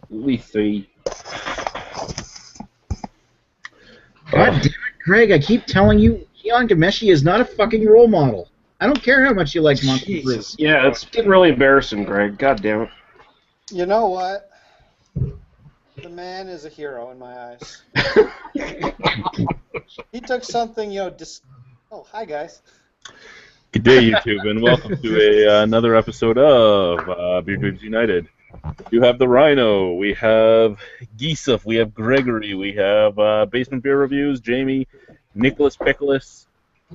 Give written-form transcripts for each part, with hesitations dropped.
Lee 3. God damn it, Craig, I keep telling you, Keon Gameshi is not a fucking role model. I don't care how much you like Monster Brew. Jesus. Yeah, it's getting really embarrassing, Greg. God damn it. You know what? The man is a hero in my eyes. He took something, Oh, hi, guys. Good day, YouTube, and welcome to another episode of Beer Dweebs United. You have the Rhino, we have Geesuf, we have Gregory, we have Basement Beer Reviews, Jamie, Nicholas Pickles,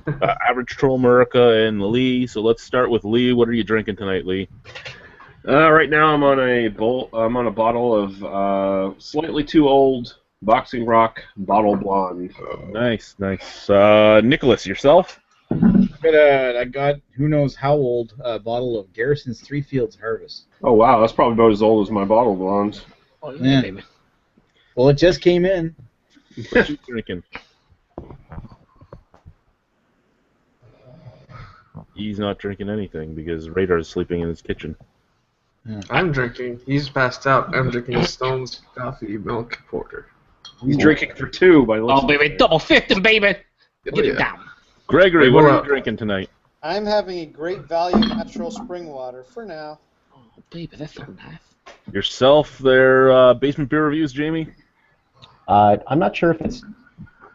Average Troll America, and Lee. So let's start with Lee. What are you drinking tonight, Lee? Right now I'm on a bottle of slightly too old Boxing Rock Bottle Blonde. Nice. Nicholas, yourself? I got who knows how old bottle of Garrison's Three Fields Harvest. Oh wow, that's probably about as old as my bottle blonde. Oh, yeah. Baby. Well, it just came in. What you drinking? He's not drinking anything because Radar is sleeping in his kitchen. Yeah. I'm drinking. He's passed out. I'm drinking Stone's Coffee Milk Porter. He's drinking for two by Oh, baby, double fisting, baby. Get it down. Gregory, what are you drinking tonight? I'm having a great value natural spring water for now. Oh, baby, that's so nice. Yourself, their Basement Beer Reviews, Jamie? I'm not sure if it's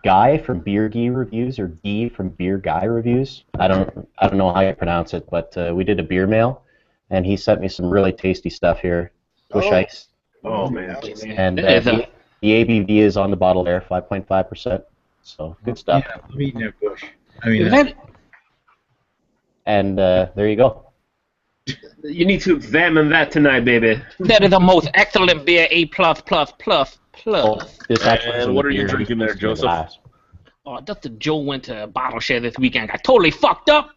Guy from Beer Guy Reviews or Guy from Beer Guy Reviews. I don't know how you pronounce it, but we did a beer mail, and he sent me some really tasty stuff here. Push Ice. Oh man. And the ABV is on the bottle there, 5.5%. So good stuff. Yeah, I'm eating that Bush. And there you go. You need to examine that tonight, baby. That is the most excellent beer, A++++. Oh, and what are you drinking there, Joseph? Oh, Dr. Joe went to Bottle Share this weekend, got totally fucked up.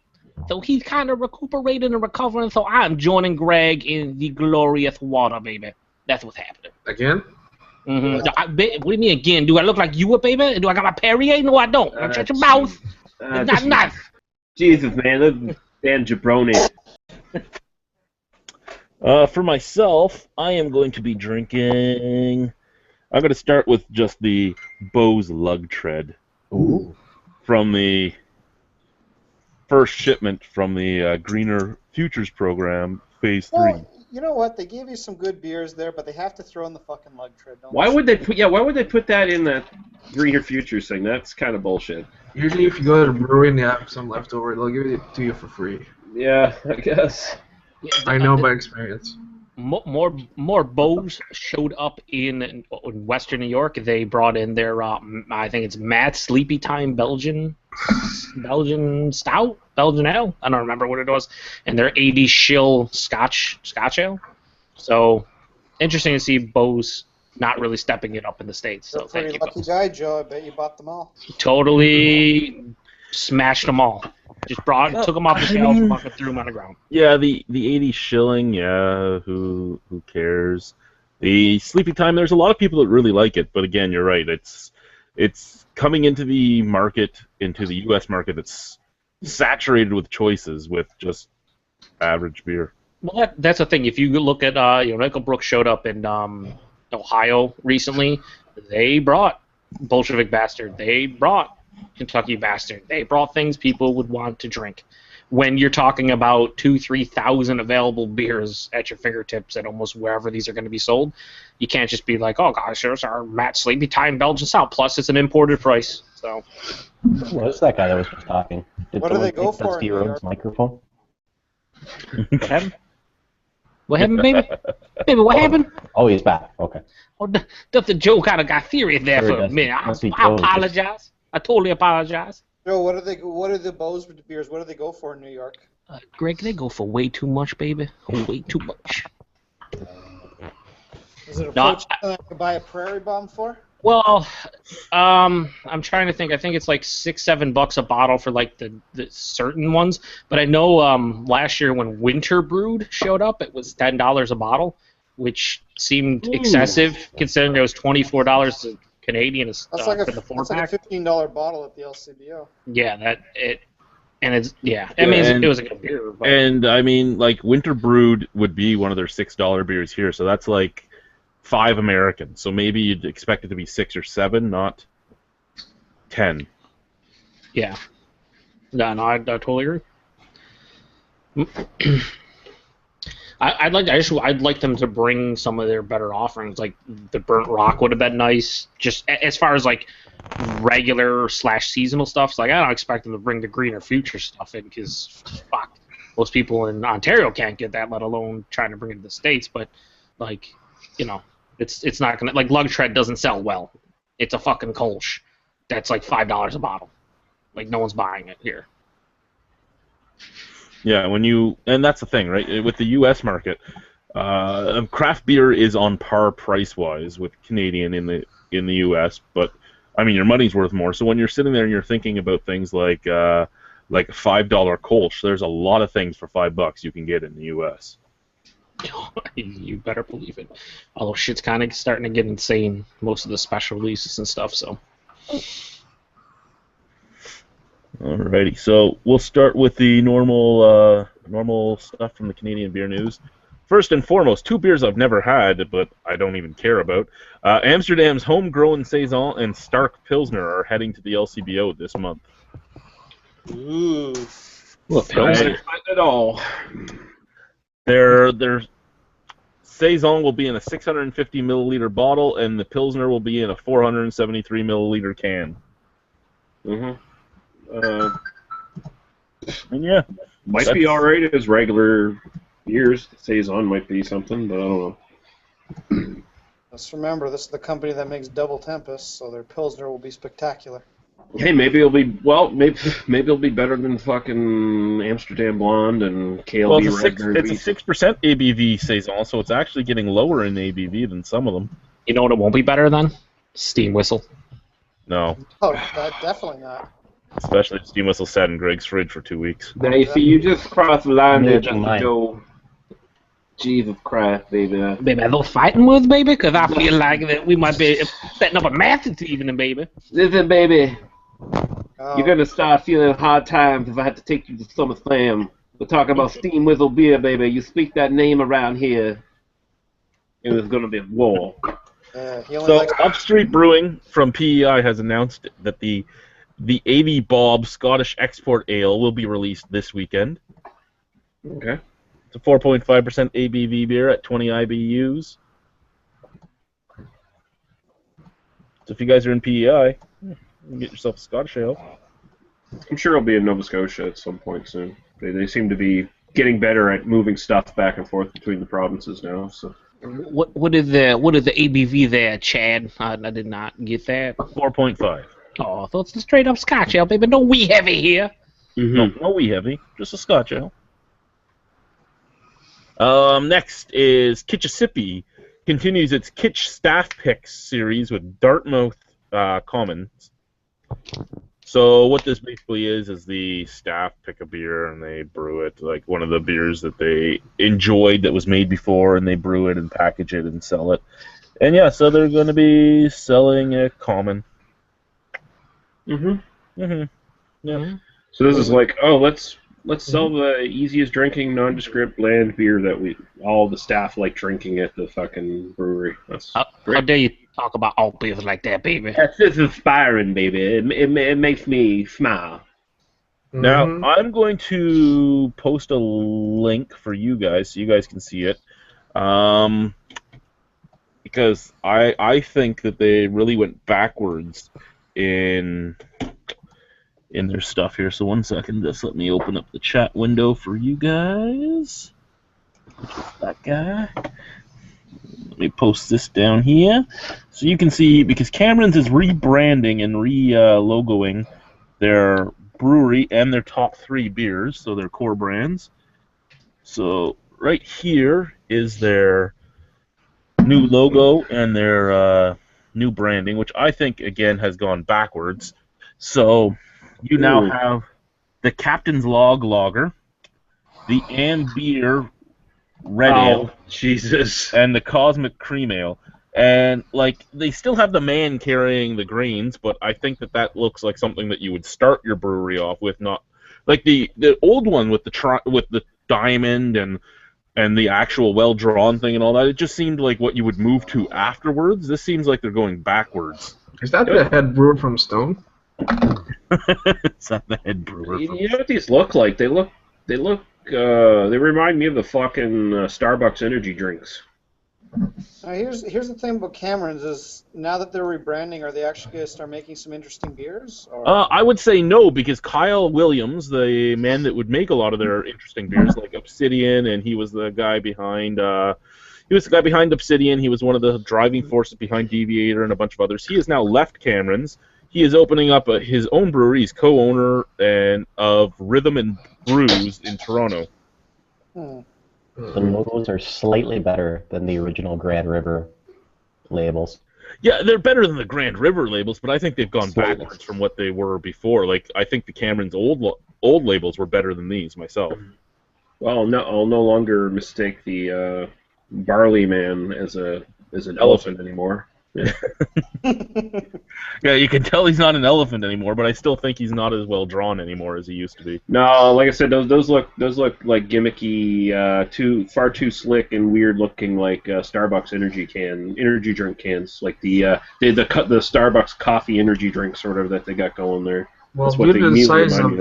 So he's kind of recuperating and recovering, so I'm joining Greg in the glorious water, baby. That's what's happening. Again? Mm-hmm. What do you mean again? Do I look like you, baby? Do I got my Perrier? No, I don't. Shut your mouth. It's not nice. Jesus, man. Dan Jabroni. For myself, I am going to be drinking... I'm going to start with just the Bose Lug Tread. Ooh. From the first shipment from the Greener Futures program, Phase 3. Well, you know what? They gave you some good beers there, but they have to throw in the fucking lug tread. Why would they put that in that Greener Futures thing? That's kind of bullshit. Usually if you go to the brewery and they have some leftover, they'll give it to you for free. Yeah, I guess. Yeah, I know by experience. More Bose showed up in Western New York. They brought in their, I think it's Matt Sleepy Time Belgian Stout, Belgian Ale. I don't remember what it was, and their 80 shill Scotch Ale. So interesting to see Bose not really stepping it up in the States. So thank you, lucky Bose. guy, Joe. I bet you bought them all. Totally smashed them all. Just took them off the shelf, and threw them on the ground. Yeah, the 80 shilling, yeah, who cares? The Sleepy Time, there's a lot of people that really like it, but again, you're right. It's coming into the market, into the U.S. market, that's saturated with choices with just average beer. Well, that's the thing. If you look at, Michael Brooks showed up in Ohio recently. They brought Bolshevik Bastard. They brought Kentucky Bastard. They brought things people would want to drink. When you're talking about 2,000-3,000 available beers at your fingertips at almost wherever these are going to be sold, you can't just be like, oh gosh, there's our Matt Sleepy Time Belgian Stout. Plus, it's an imported price. So. Who was that guy that was just talking? Did what do they go for? Dusty Rhodes' microphone? What happened? What happened, baby? Baby, what happened? Oh, he's back. Okay. Oh, Dr. Joe kind of got serious there for a minute. I apologize. I totally apologize. Joe, what are the Bose beers? What do they go for in New York? Greg, they go for way too much, baby. Way too much. Is it a approach I could buy a Prairie Bomb for? Well, I'm trying to think. I think it's like $6-7 a bottle for like the certain ones. But I know last year when Winter Brewed showed up, it was $10 a bottle, which seemed excessive considering it was $24 Canadian That's for the 4-pack. That's like a $15 bottle at the LCBO. Yeah, I mean, it was a good beer. But. And I mean, like Winter Brewed would be one of their $6 beers here, so that's like 5 Americans. So maybe you'd expect it to be 6 or 7, not 10. Yeah. Yeah, no, I totally agree. I'd like them to bring some of their better offerings, like the burnt rock would have been nice. Just as far as like regular / seasonal stuff, so like I don't expect them to bring the greener future stuff in because fuck, most people in Ontario can't get that, let alone trying to bring it to the States. But like, you know, it's not gonna, like, Lug Tread doesn't sell well. It's a fucking Kolsch that's like $5 a bottle. Like, no one's buying it here. Yeah, and that's the thing, right? With the U.S. market, craft beer is on par price-wise with Canadian in the U.S. But I mean, your money's worth more. So when you're sitting there and you're thinking about things like a $5 Kolsch, there's a lot of things for $5 you can get in the U.S. You better believe it. Although shit's kind of starting to get insane, most of the special releases and stuff. So. Alrighty, so we'll start with the normal stuff from the Canadian beer news. First and foremost, 2 beers I've never had, but I don't even care about. Amsterdam's Homegrown Saison and Stark Pilsner are heading to the LCBO this month. Ooh. Well, Pilsner. Not at all. Their Saison will be in a 650 milliliter bottle, and the Pilsner will be in a 473 milliliter can. Mm-hmm. And yeah, Might be alright as regular beers. Saison might be something, but I don't know. Let's remember, this is the company that makes Double Tempest, so their Pilsner will be spectacular. Hey, maybe it'll be maybe it'll be better than fucking Amsterdam Blonde and KLB well, Regular. it's a 6% ABV Saison, so it's actually getting lower in ABV than some of them. You know what it won't be better than? Steam Whistle. No, Oh, definitely not. especially if Steam Whistle sat in Greg's fridge for 2 weeks. Now, you see, you just crossed the line there, Imaging Dr. mine. Joe. Jesus Christ, baby. Baby, are those fighting words, baby? Because I feel like that we might be setting up a math evening, baby. Listen, baby, Oh, you're gonna start feeling hard times if I have to take you to SummerSlam. We're talking about Steam Whistle beer, baby. You speak that name around here, and there's gonna be war. he only So likes... Upstreet Brewing from PEI has announced that the AV Bob Scottish Export Ale will be released this weekend. Okay. It's a 4.5% ABV beer at 20 IBUs. So if you guys are in PEI, you can get yourself a Scottish Ale. I'm sure it'll be in Nova Scotia at some point soon. They seem to be getting better at moving stuff back and forth between the provinces now. So. What is the ABV there, Chad? I did not get that. 4.5. Oh, so it's a straight up Scotch ale, baby. No wee heavy here. Mm-hmm. No wee heavy, just a Scotch Ale. Next is Kitchissippi continues its Kitsch Staff Picks series with Dartmouth Commons. So what this basically is the staff pick a beer and they brew it, like one of the beers that they enjoyed that was made before, and they brew it and package it and sell it. And yeah, so they're going to be selling a common. Mm-hmm. Mm-hmm. Yeah. So this is like, oh, let's sell the easiest drinking nondescript bland beer that all the staff like drinking at the fucking brewery. That's How dare you talk about all beers like that, baby? It's inspiring, baby. It makes me smile. Now, Mhm. I'm going to post a link for you guys so you guys can see it. Because I think that they really went backwards in their stuff here. So 1 second, just let me open up the chat window for you guys. That guy. Let me post this down here so you can see, because Cameron's is rebranding and re-logoing their brewery and their top 3 beers, so their core brands. So right here is their new logo and their new branding, which I think, again, has gone backwards. So you now have the Captain's Log Lager, the Ann Beer Red Ale, Jesus. and the Cosmic Cream Ale. And, like, they still have the man carrying the grains, but I think that looks like something that you would start your brewery off with, not... Like, the old one with the diamond and and the actual well-drawn thing and all that, it just seemed like what you would move to afterwards. This seems like they're going backwards. Is that the head brewer from Stone? It's not the head brewer. You know what these look like? They remind me of the fucking Starbucks energy drinks. Here's the thing about Cameron's is now that they're rebranding, are they actually going to start making some interesting beers? Or? I would say no, because Kyle Williams, the man that would make a lot of their interesting beers, like Obsidian, and he was the guy behind Obsidian. He was one of the driving forces behind Deviator and a bunch of others. He has now left Cameron's. He is opening up his own brewery. He's co-owner of Rhythm and Brews in Toronto. The logos are slightly better than the original Grand River labels. Yeah, they're better than the Grand River labels, but I think they've gone backwards from what they were before. Like, I think the Cameron's old labels were better than these myself. Well, no, I'll no longer mistake the Barley Man as an elephant anymore. Yeah. Yeah, you can tell he's not an elephant anymore, but I still think he's not as well drawn anymore as he used to be. No, like I said, those look like gimmicky, far too slick and weird looking, like Starbucks energy drink cans, like the Starbucks coffee energy drink sort of that they got going there. Well, That's what due to the size of me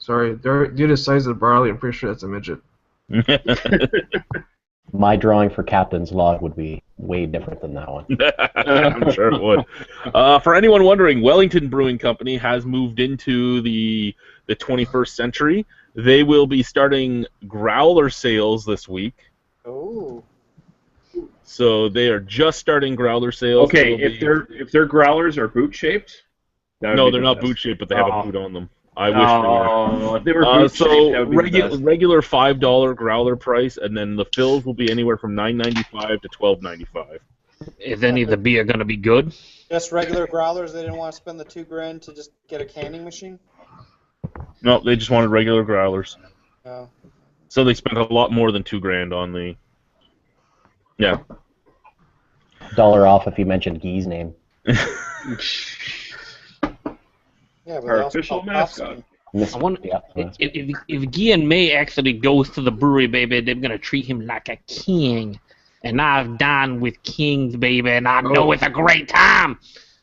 of. due to the size of the barley, I'm pretty sure that's a midget. My drawing for Captain's Log would be way different than that one. I'm sure it would. For anyone wondering, Wellington Brewing Company has moved into the 21st century. They will be starting growler sales this week. Oh. So they are just starting growler sales. Okay, if their growlers are boot shaped. No, they're not boot shaped, but they have a boot on them. I wish they were. If they were boot shaped, that would be the best. Regular $5 growler price, and then the fills will be anywhere from $9.95 to $12.95. Is any of the beer going to be good? Just regular growlers. They didn't want to spend the $2,000 to just get a canning machine. No, they just wanted regular growlers. Oh. So they spent a lot more than $2,000 on the. Yeah. $1 off if you mentioned Guy's name. Yeah, but Our official mascot. I wonder Yeah. if Gian May actually goes to the brewery, baby, they're going to treat him like a king. And I've dined with kings, baby, and I know it's a great time.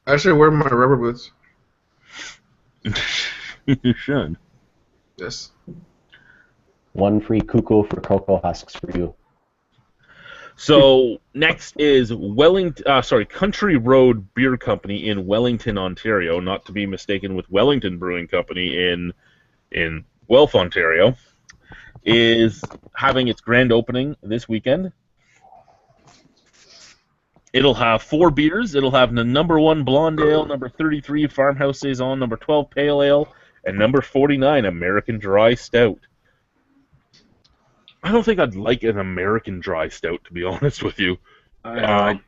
I should wear my rubber boots. You should. Yes. One free cuckoo for cocoa husks for you. So next is Country Road Beer Company in Wellington, Ontario, not to be mistaken with Wellington Brewing Company in Guelph, Ontario, is having its grand opening this weekend. It'll have 4 beers. It'll have the number 1 Blonde Ale, number 33 Farmhouse Saison, number 12 Pale Ale, and number 49 American Dry Stout. I don't think I'd like an American dry stout, to be honest with you. Like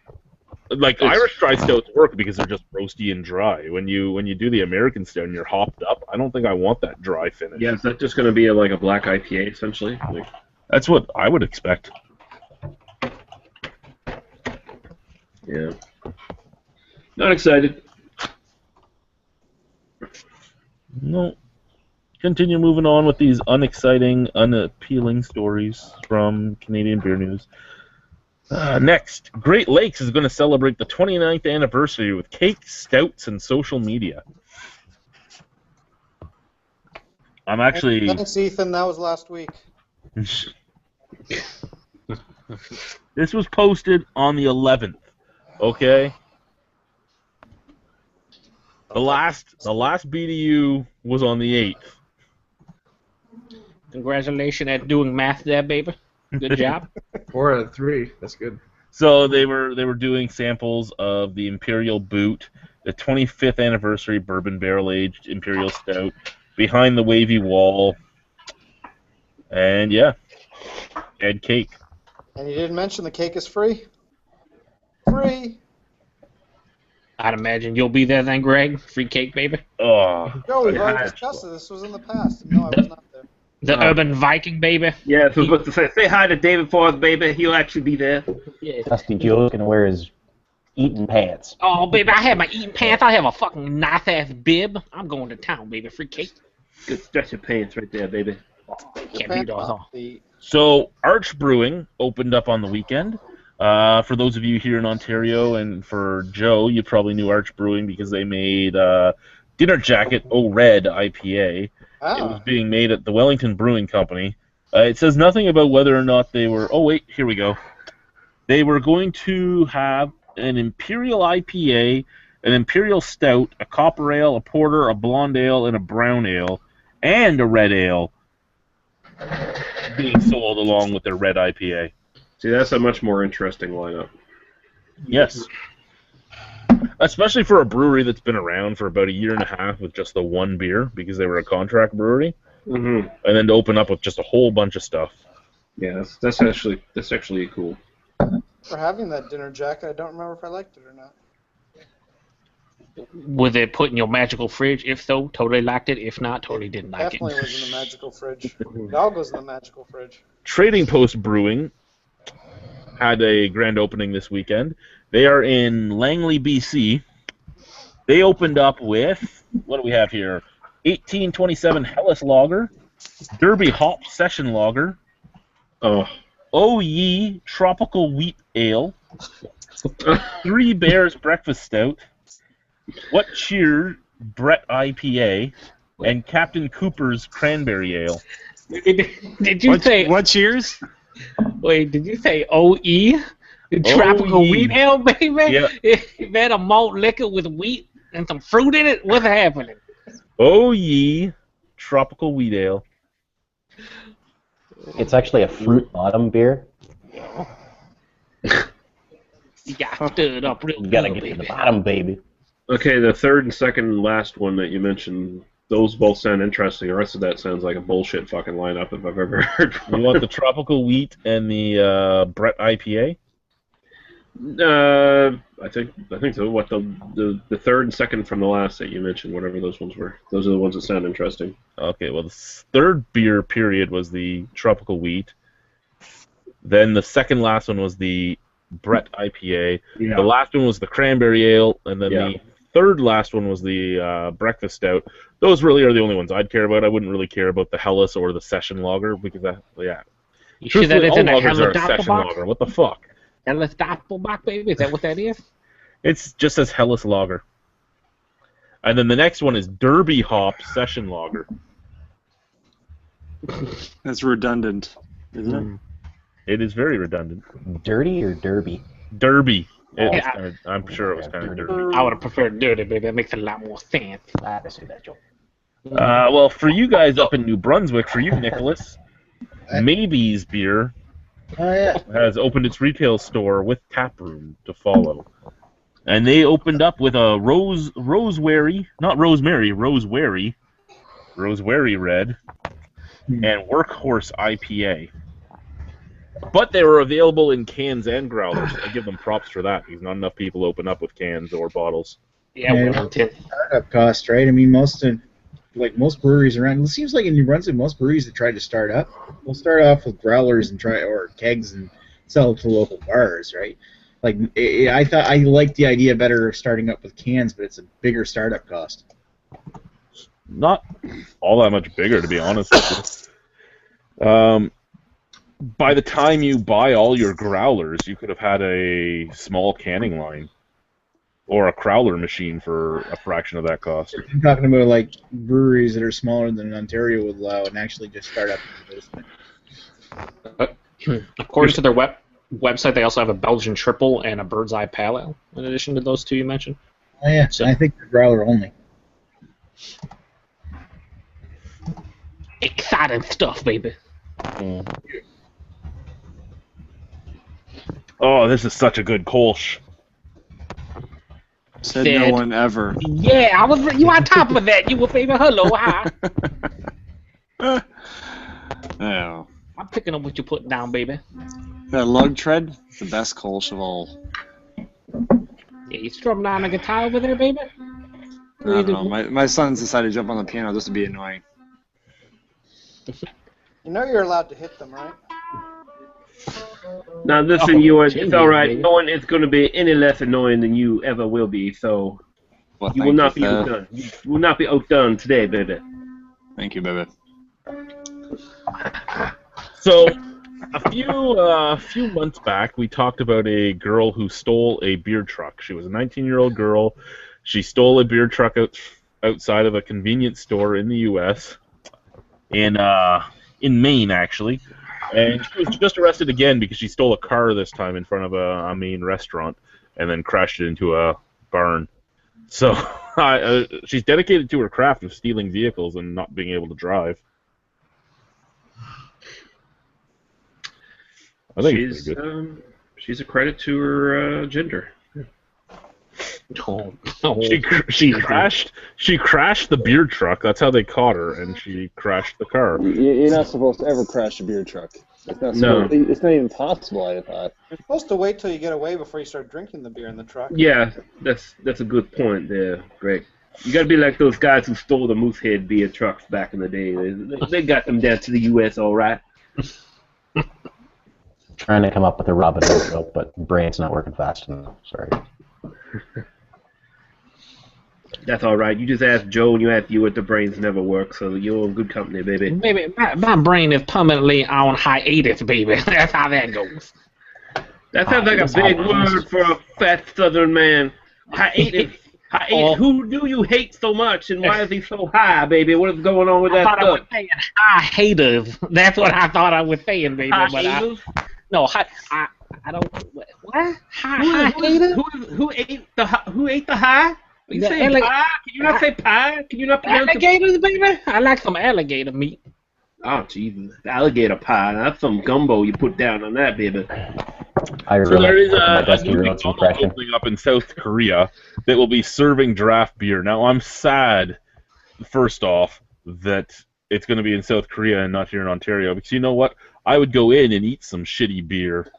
Irish dry stouts work because they're just roasty and dry. When you do the American stout and you're hopped up, I don't think I want that dry finish. Yeah, is that just going to be like a black IPA essentially? That's what I would expect. Yeah. Not excited. No. Continue moving on with these unexciting, unappealing stories from Canadian Beer News. Next, Great Lakes is going to celebrate the 29th anniversary with cake, stouts, and social media. I'm actually... Thanks, Ethan. That was last week. This was posted on the 11th, okay? The last BDU was on the 8th. Congratulations at doing math there, baby. Good job. 4 out of 3. That's good. So they were doing samples of the Imperial Boot, the 25th anniversary bourbon barrel-aged Imperial Stout, Behind the Wavy Wall, and yeah, and cake. And you didn't mention the cake is free? Free! I'd imagine you'll be there then, Greg. Free cake, baby. Oh, No, we've already discussed it. This was in the past. No, I was not there. The Urban Viking, baby. Yeah, so I was supposed to say hi to David for us, baby. He'll actually be there. Yeah. Dusty Joe's gonna wear his eating pants. Oh, baby, I have my eating pants. I have a fucking nice-ass bib. I'm going to town, baby. Free cake. Good stretch of pants right there, baby. Can't beat those, huh? So Arch Brewing opened up on the weekend. For those of you here in Ontario, and for Joe, you probably knew Arch Brewing because they made Dinner Jacket Red IPA. It was being made at the Wellington Brewing Company. It says nothing about whether or not they were... Oh, wait, here we go. They were going to have an Imperial IPA, an Imperial Stout, a Copper Ale, a Porter, a Blonde Ale, and a Brown Ale, and a Red Ale being sold along with their Red IPA. See, that's a much more interesting lineup. Yes. Especially for a brewery that's been around for about a year and a half with just the one beer, because they were a contract brewery, and then to open up with just a whole bunch of stuff. Yeah, that's actually cool. For having that Dinner Jacket, I don't remember if I liked it or not. Was it put in your magical fridge? If so, totally liked it. If not, totally didn't like Definitely it. was in the magical fridge. It all goes in the magical fridge. Trading Post Brewing had a grand opening this weekend. They are in Langley, BC. They opened up with, what do we have here? 1827 Helles Lager, Derby Hop Session Lager, Oh Ye Tropical Wheat Ale, Three Bears Breakfast Stout, What Cheer Brett IPA, and Captain Cooper's Cranberry Ale. Did you say... What cheers? Wait, did you say OE? Tropical wheat ale, baby? Yeah. Man, a malt liquor with wheat and some fruit in it? What's happening? Oh Ye Tropical Wheat Ale. It's actually a fruit bottom beer. You got stirred up real You gotta good, get to baby. the bottom, baby. Okay, the third and second and last one that you mentioned, those both sound interesting. The rest of that sounds like a bullshit fucking lineup if I've ever heard one. You want the Tropical Wheat and the Brett IPA? I think so. What the third and second from the last that you mentioned, whatever those ones were. Those are the ones that sound interesting. Okay, well, the third beer period was the Tropical Wheat. Then the second last one was the Brett IPA. Yeah. The last one was the Cranberry Ale, and then the third last one was the Breakfast Stout. Those really are the only ones I'd care about. I wouldn't really care about the Helles or the Session Lager because You sure that isn't a all lagers are Hella a Session Doppelbock? Lager. What the fuck? Hella Doppelbock, baby? Is that what that is? It's just says Helles Lager. And then the next one is Derby Hop Session Lager. That's redundant, isn't It is very redundant. Dirty or derby? Derby. Yeah. I'm sure it was kind of dirty. I would have preferred dirty, baby. That makes a lot more sense. I see that, Joe. Well, for you guys up in New Brunswick, for you, Nicholas, Maybe's Beer has opened its retail store with tap room to follow. And they opened up with a Rosemary Red, and Workhorse IPA. But they were available in cans and growlers. I give them props for that because not enough people open up with cans or bottles. Yeah, Wellington. Startup cost, right? I mean, most breweries around. It seems like in New Brunswick, most breweries that try to start up, will start off with growlers and or kegs and sell it to local bars, right? Like I liked the idea better of starting up with cans, but it's a bigger startup cost. Not all that much bigger, to be honest with you. By the time you buy all your growlers, you could have had a small canning line or a crowler machine for a fraction of that cost. I'm talking about like breweries that are smaller than Ontario would allow and actually just start up in the basement. According to their website, they also have a Belgian Triple and a Bird's Eye Pale Ale, in addition to those two you mentioned. Oh yeah, So- I think the growler only. Exciting stuff, baby. Oh, this is such a good Kolsch. Said no one ever. Yeah, you on top of that. You were baby. Hello, hi. Yeah. I'm picking up what you're putting down, baby. That lug tread, the best Kolsch of all. Yeah, you strumming on a guitar over there, baby? I don't know. My son's decided to jump on the piano just to be annoying. You know you're allowed to hit them, right? Now listen, it's all right. No one is going to be any less annoying than you ever will be. So Well, you will not be outdone. You will not be outdone today, baby. Thank you, baby. So, a few months back, we talked about a girl who stole a beer truck. She was a 19-year-old girl. She stole a beer truck outside of a convenience store in the U.S. in Maine, actually. And she was just arrested again because she stole a car this time in front of a Maine restaurant and then crashed it into a barn. So she's dedicated to her craft of stealing vehicles and not being able to drive. I think it's pretty good. She's a credit to her gender. Oh, She crashed the beer truck. That's how they caught her, and she crashed the car. You're not supposed to ever crash a beer truck. It's not even possible, I thought. You're supposed to wait till you get away before you start drinking the beer in the truck. Yeah, that's a good point there, Greg. You got to be like those guys who stole the Moosehead beer trucks back in the day. They got them down to the U.S. all right. Trying to come up with a Robin Hood joke, but brain's not working fast enough. Sorry. That's all right. You just ask Joe and you ask you, the brains never work, so you're in good company, baby. Baby, my brain is permanently on hiatus, baby. That's how that goes. That sounds like a big word for a fat southern man. Hiatus. Hiatus. Who do you hate so much, and why is he so high, baby? What is going on with that stuff? I was saying haters. That's what I thought I was saying, baby. Haters? I don't. What? Haters? Who ate the high? You say pie? Can you not say pie? Can you not pronounce alligators, baby? I like some alligator meat. Oh, Jesus. Alligator pie. That's some gumbo you put down on that, baby. So there is a new McDonald's opening up in South Korea that will be serving draft beer. Now, I'm sad, first off, that it's going to be in South Korea and not here in Ontario, because you know what? I would go in and eat some shitty food,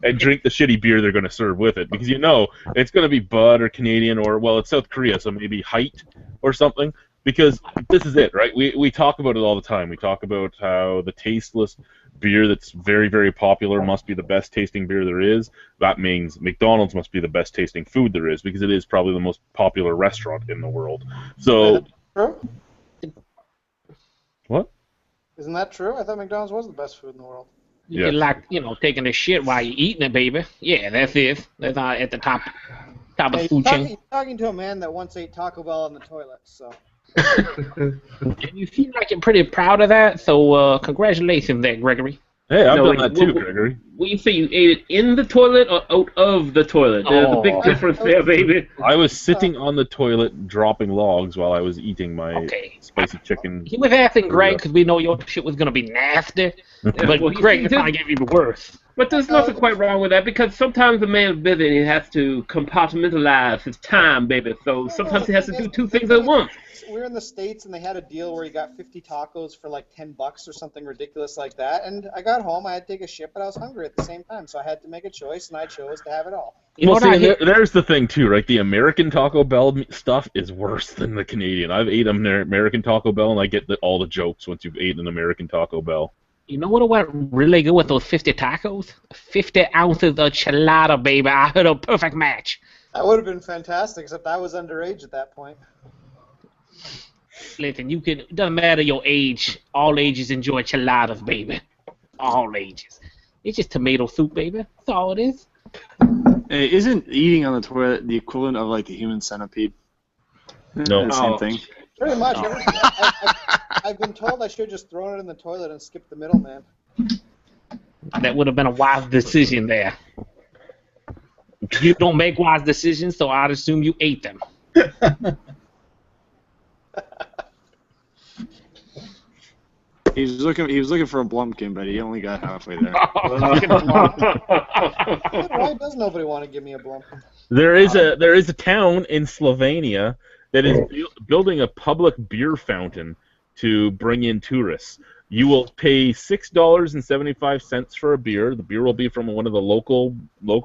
and drink the shitty beer they're going to serve with it, because you know it's going to be Bud or Canadian or, well, it's South Korea, so maybe Height or something, because this is it, right? We talk about it all the time. We talk about how the tasteless beer that's very, very popular must be the best tasting beer there is. That means McDonald's must be the best tasting food there is, because it is probably the most popular restaurant in the world. So, what? Isn't that true? I thought McDonald's was the best food in the world. You like, taking a shit while you're eating it, baby. Yeah, that's it. That's at the top of the food chain. You're talking to a man that once ate Taco Bell on the toilet, so. And you seem like you're pretty proud of that, so congratulations there, Gregory. Hey, I've done that too, Gregory. Well, you say you ate it in the toilet or out of the toilet? There's a big difference there, baby. I was sitting on the toilet dropping logs while I was eating my spicy chicken. He was asking Greg because we know your shit was going to be nasty, but Greg probably gave you worse. But there's nothing quite wrong with that, because sometimes a man is busy and he has to compartmentalize his time, baby. So sometimes he has to do two things at once. We were in the States and they had a deal where you got 50 tacos for like $10 or something ridiculous like that. And I got home, I had to take a shit, but I was hungry at the same time, so I had to make a choice, and I chose to have it all. There's the thing too, right? The American Taco Bell stuff is worse than the Canadian. I've ate an American Taco Bell, and I get all the jokes once you've eaten an American Taco Bell. You know what went really good with those 50 tacos? 50 ounces of chilada, baby. I had a perfect match. That would have been fantastic, except I was underage at that point. Listen, it doesn't matter your age. All ages enjoy chiladas, baby. All ages. It's just tomato soup, baby. That's all it is. Hey, isn't eating on the toilet the equivalent of like the human centipede? No. The same thing. Pretty much. I've been told I should have just thrown it in the toilet and skipped the middleman. That would have been a wise decision there. You don't make wise decisions, so I'd assume you ate them. He was looking for a Blumpkin, but he only got halfway there. Why does nobody want to give me a Blumpkin? There is a town in Slovenia that is building a public beer fountain to bring in tourists. You will pay $6.75 for a beer. The beer will be from one of the local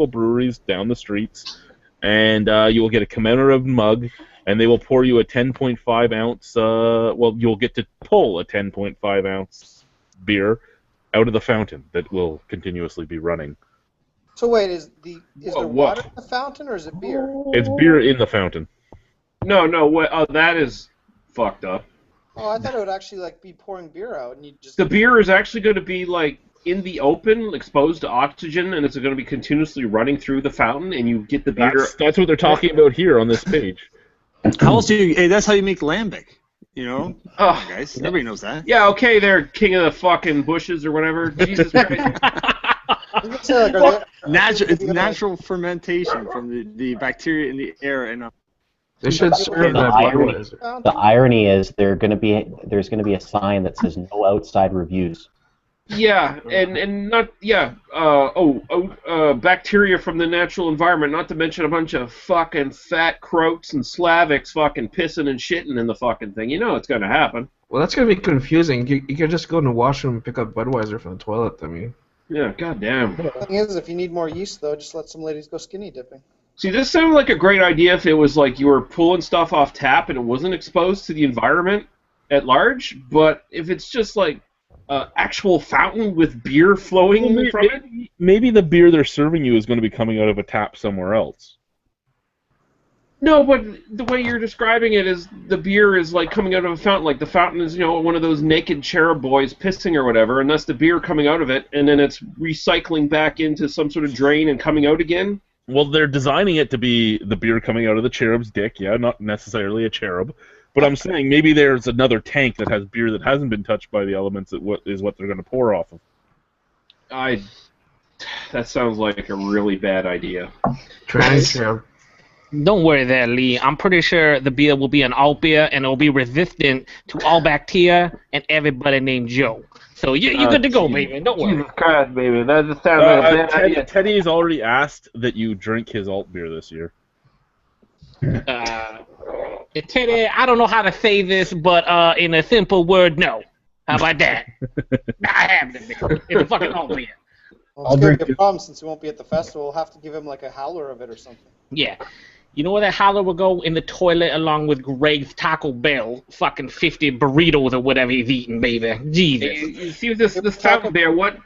breweries down the streets, and you will get a commemorative mug, and they will pour you a 10.5 ounce. You'll get to pull a 10.5 ounce beer out of the fountain that will continuously be running. So wait, is there water in the fountain, or is it beer? It's beer in the fountain. No, that is fucked up. Oh, I thought it would actually like be pouring beer out, and you just. The beer is actually going to be like in the open, exposed to oxygen, and it's going to be continuously running through the fountain, and you get the beer. That's what they're talking about here on this page. How else do you? Hey, that's how you make lambic. You know, Oh, come on, guys. Everybody knows that. yeah, okay, they're king of the fucking bushes or whatever. Jesus Christ. It's natural fermentation from the bacteria in the air, and They should serve that Budweiser. The irony is there's going to be a sign that says no outside reviews. Yeah, and not bacteria from the natural environment. Not to mention a bunch of fucking fat croats and Slavics fucking pissing and shitting in the fucking thing. You know it's gonna happen. Well, that's gonna be confusing. You can just go in the washroom and pick up Budweiser from the toilet. I mean. Yeah, goddamn. The thing is, if you need more yeast, though, just let some ladies go skinny dipping. See, this sounded like a great idea if it was like you were pulling stuff off tap and it wasn't exposed to the environment at large. But if it's just like actual fountain with beer flowing from it, maybe the beer they're serving you is going to be coming out of a tap somewhere else. No, but the way you're describing it is the beer is like coming out of a fountain. Like the fountain is, one of those naked cherub boys pissing or whatever, and that's the beer coming out of it, and then it's recycling back into some sort of drain and coming out again. Well, they're designing it to be the beer coming out of the cherub's dick, yeah, not necessarily a cherub. But I'm saying maybe there's another tank that has beer that hasn't been touched by the elements that what they're going to pour off of. That sounds like a really bad idea. Transfer. Don't worry there, Lee. I'm pretty sure the beer will be an alt beer, and it'll be resistant to all bacteria and everybody named Joe. So you're good to go, baby. Don't worry. Jesus Christ, baby. That just sounds like a bad idea. Teddy has already asked that you drink his alt beer this year. Teddy, I don't know how to say this, but in a simple word, no. How about that? I have the beer. It's a fucking alt beer. Well, it's going to be a problem since he won't be at the festival. We'll have to give him like a howler of it or something. Yeah. You know where that howler will go? In the toilet along with Greg's Taco Bell fucking 50 burritos or whatever he's eating, baby. Jesus. You see this fountain bear, what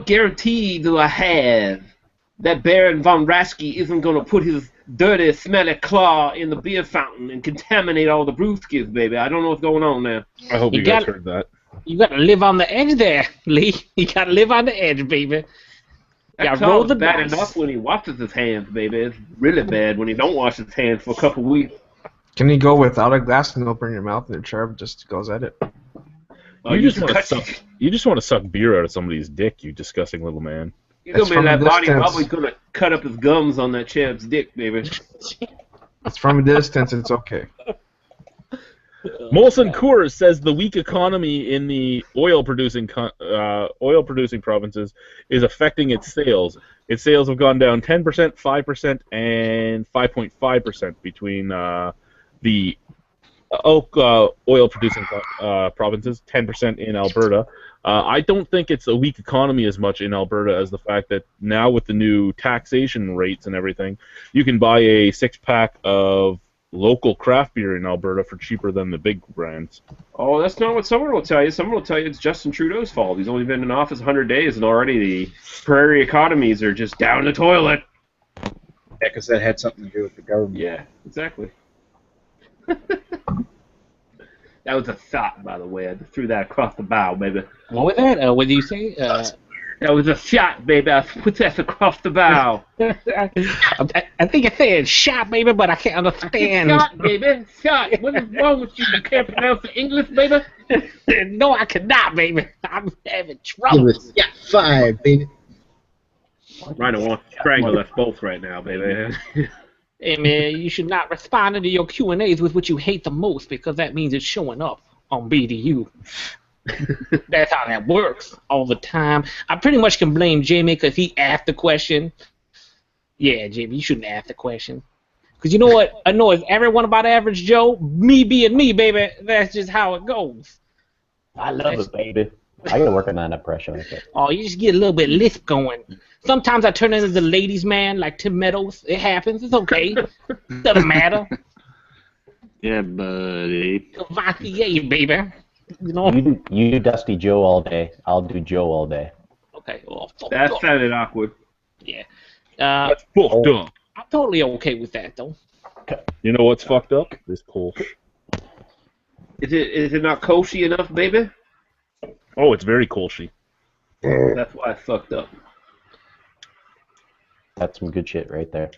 guarantee do I have that Baron von Rasky isn't going to put his dirty, smelly claw in the beer fountain and contaminate all the brewskis, baby? I don't know what's going on there. I hope you guys heard that. You got to live on the edge there, Lee. You got to live on the edge, baby. That claw's bad enough when he washes his hands, baby. It's really bad when he don't wash his hands for a couple weeks. Can you go without a glass and open your mouth and your cherub just goes at it? You just want to suck beer out of somebody's dick, you disgusting little man. He's going to be that body probably going to cut up his gums on that cherub's dick, baby. It's from a distance, it's okay. Molson Coors says the weak economy in the oil-producing provinces is affecting its sales. Its sales have gone down 10%, 5%, and 5.5% between the oil-producing provinces, 10% in Alberta. I don't think it's a weak economy as much in Alberta as the fact that now with the new taxation rates and everything, you can buy a 6-pack of local craft beer in Alberta for cheaper than the big brands. Oh, that's not what someone will tell you. Someone will tell you it's Justin Trudeau's fault. He's only been in office 100 days, and already the prairie economies are just down the toilet. Yeah, because that had something to do with the government. Yeah, exactly. That was a thought, by the way. I just threw that across the bow, baby. What was that? What did you say? That was a shot, baby. I put that across the bow. I think I said shot, baby, but I can't understand. Shot, baby. Shot. What is wrong with you? You can't pronounce the English, baby? No, I cannot, baby. I'm having trouble. It was 5, baby. Rhino wants to strangle us both right now, baby. Hey, man, you should not respond to your Q&As with what you hate the most because that means it's showing up on BDU. That's how that works all the time. I pretty much can blame Jamie because he asked the question. Yeah, Jamie, you shouldn't ask the question. Because you know what annoys everyone about Average Joe? Me being me, baby. That's just how it goes. I love it, baby. I gotta work on that impression. Oh, you just get a little bit lisp going. Sometimes I turn into the ladies' man like Tim Meadows. It happens. It's okay. Doesn't matter. Yeah, buddy. Cavassier, baby. You know? You do Dusty Joe all day. I'll do Joe all day. Okay. Well, that sounded awkward. Yeah. That's fucked up. I'm totally okay with that, though. You know what's fucked up? This Kolsch. Is it not koshy enough, baby? Oh, it's very Kolshy. That's why I fucked up. That's some good shit right there.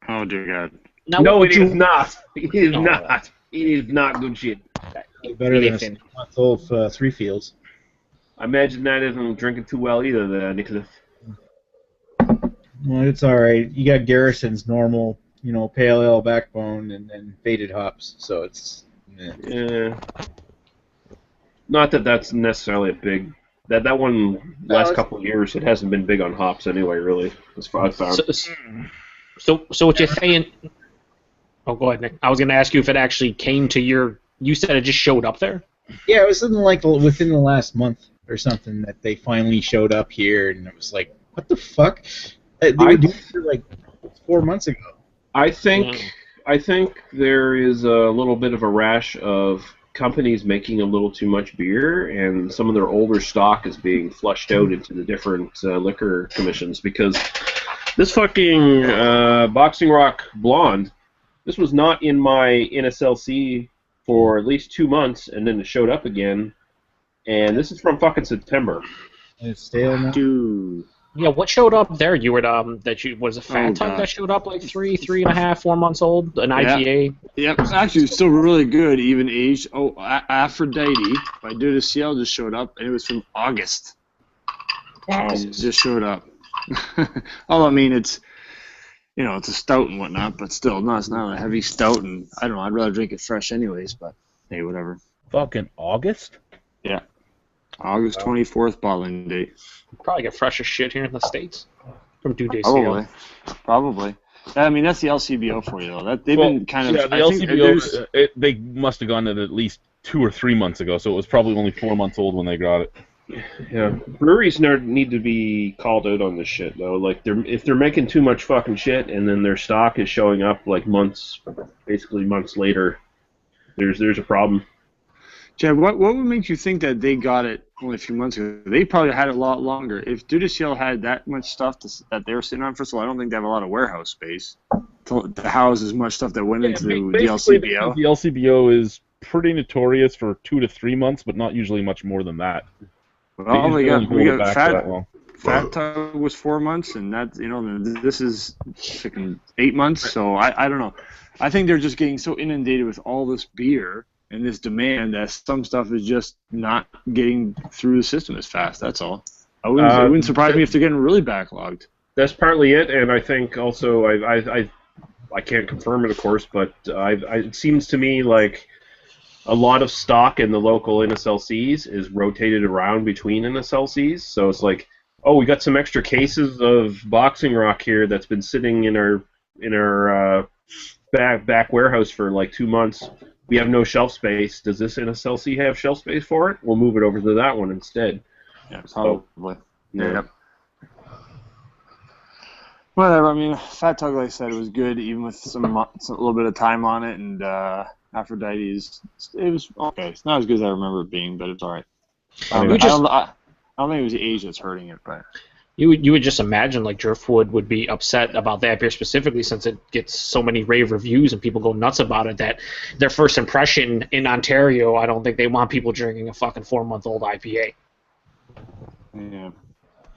Oh dear God. Now, No, would it you- is not. It is No. not. It is not good shit. Better than a Nathan. 6-month-old Three Fields. I imagine that isn't drinking too well either, Nicholas. Well, it's all right. You got Garrison's normal, pale ale backbone and then faded hops, so it's. Yeah. Not that that's necessarily a big. That one last couple of years, it hasn't been big on hops anyway, really, as far as I found. So what you're saying? Oh, go ahead, Nick. I was going to ask you if it actually came to your. You said it just showed up there. Yeah, it was something like within the last month or something that they finally showed up here, and it was like, what the fuck? They were doing it for like 4 months ago. I think there is a little bit of a rash of companies making a little too much beer, and some of their older stock is being flushed out into the different liquor commissions, because this fucking Boxing Rock Blonde, this was not in my NSLC for at least 2 months, and then it showed up again, and this is from fucking September. And it's stale now. Dude. Yeah, what showed up there? You were was a Fat Oh, Tug God. that showed up like 3.5, 4 months old, an IPA. Yep, actually, it's still really good, even aged. Oh, Aphrodite by Duda CL just showed up, and it was from August. It just showed up. Well, I mean, it's it's a stout and whatnot, but still, no, it's not a heavy stout, and I don't know. I'd rather drink it fresh, anyways. But hey, whatever. Fucking August? Yeah, August 24th bottling date. Probably get fresh as shit here in the States from Dude Probably. I mean, that's the LCBO for you, though. They've been kind of. Yeah, the I think LCBO, they must have gone it at least 2 or 3 months ago, so it was probably only 4 months old when they got it. Yeah, breweries need to be called out on this shit though. Like, if they're making too much fucking shit, and then their stock is showing up like basically months later, there's a problem. Chad, what would make you think that they got it only a few months ago? They probably had it a lot longer. If Dudiciel had that much stuff that they were sitting on, first of all, I don't think they have a lot of warehouse space to house as much stuff that went into the LCBO. The LCBO is pretty notorious for 2 to 3 months, but not usually much more than that. Well, we They usually got hold it back that long. Fat Tug was 4 months, and that this is freaking 8 months. So I don't know. I think they're just getting so inundated with all this beer and this demand that some stuff is just not getting through the system as fast. That's all. It wouldn't surprise me if they're getting really backlogged. That's partly it, and I think also I can't confirm it, of course, but it seems to me like a lot of stock in the local NSLCs is rotated around between NSLCs. So it's like, oh, we got some extra cases of Boxing Rock here that's been sitting in our back warehouse for like 2 months. We have no shelf space. Does this NSLC have shelf space for it? We'll move it over to that one instead. Yeah, So, probably. yeah. Yep. Whatever. I mean, Fat Tug, like I said, it was good, even with a little bit of time on it. And Aphrodite it was okay. It's not as good as I remember it being, but it's all right. I don't think it was the age that's hurting it, but. You would just imagine like Driftwood would be upset about that beer specifically, since it gets so many rave reviews and people go nuts about it, that their first impression in Ontario, I don't think they want people drinking a fucking 4-month-old IPA. Yeah.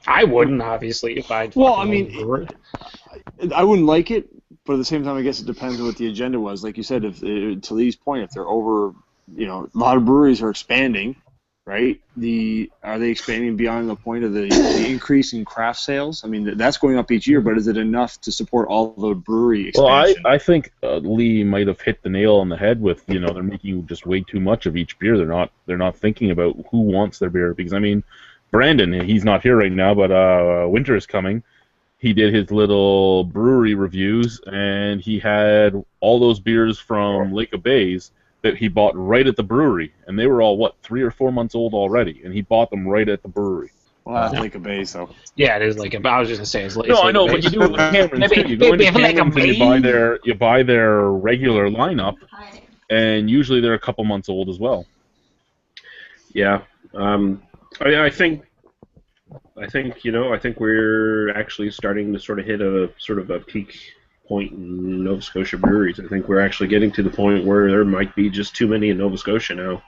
I wouldn't, obviously, if I'd. Well, I mean, I wouldn't like it, but at the same time, I guess it depends on what the agenda was. Like you said, to Lee's point, if they're over, a lot of breweries are expanding, right? Are they expanding beyond the point of the increase in craft sales? I mean, that's going up each year, but is it enough to support all the brewery expansion? Well, I think Lee might have hit the nail on the head with, they're making just way too much of each beer. They're not thinking about who wants their beer, because I mean, Brandon, he's not here right now, but winter is coming. He did his little brewery reviews, and he had all those beers from Lake of Bays that he bought right at the brewery, and they were all 3 or 4 months old already, and he bought them right at the brewery. Well, that's Lake of Bays, though. Yeah, it is like I was just gonna say it's no, I know, but you do it with Cameron's too. You go into Cameron's and you buy their regular lineup, and usually they're a couple months old as well. Yeah, I think we're actually starting to sort of hit a peak point in Nova Scotia breweries. I think we're actually getting to the point where there might be just too many in Nova Scotia now.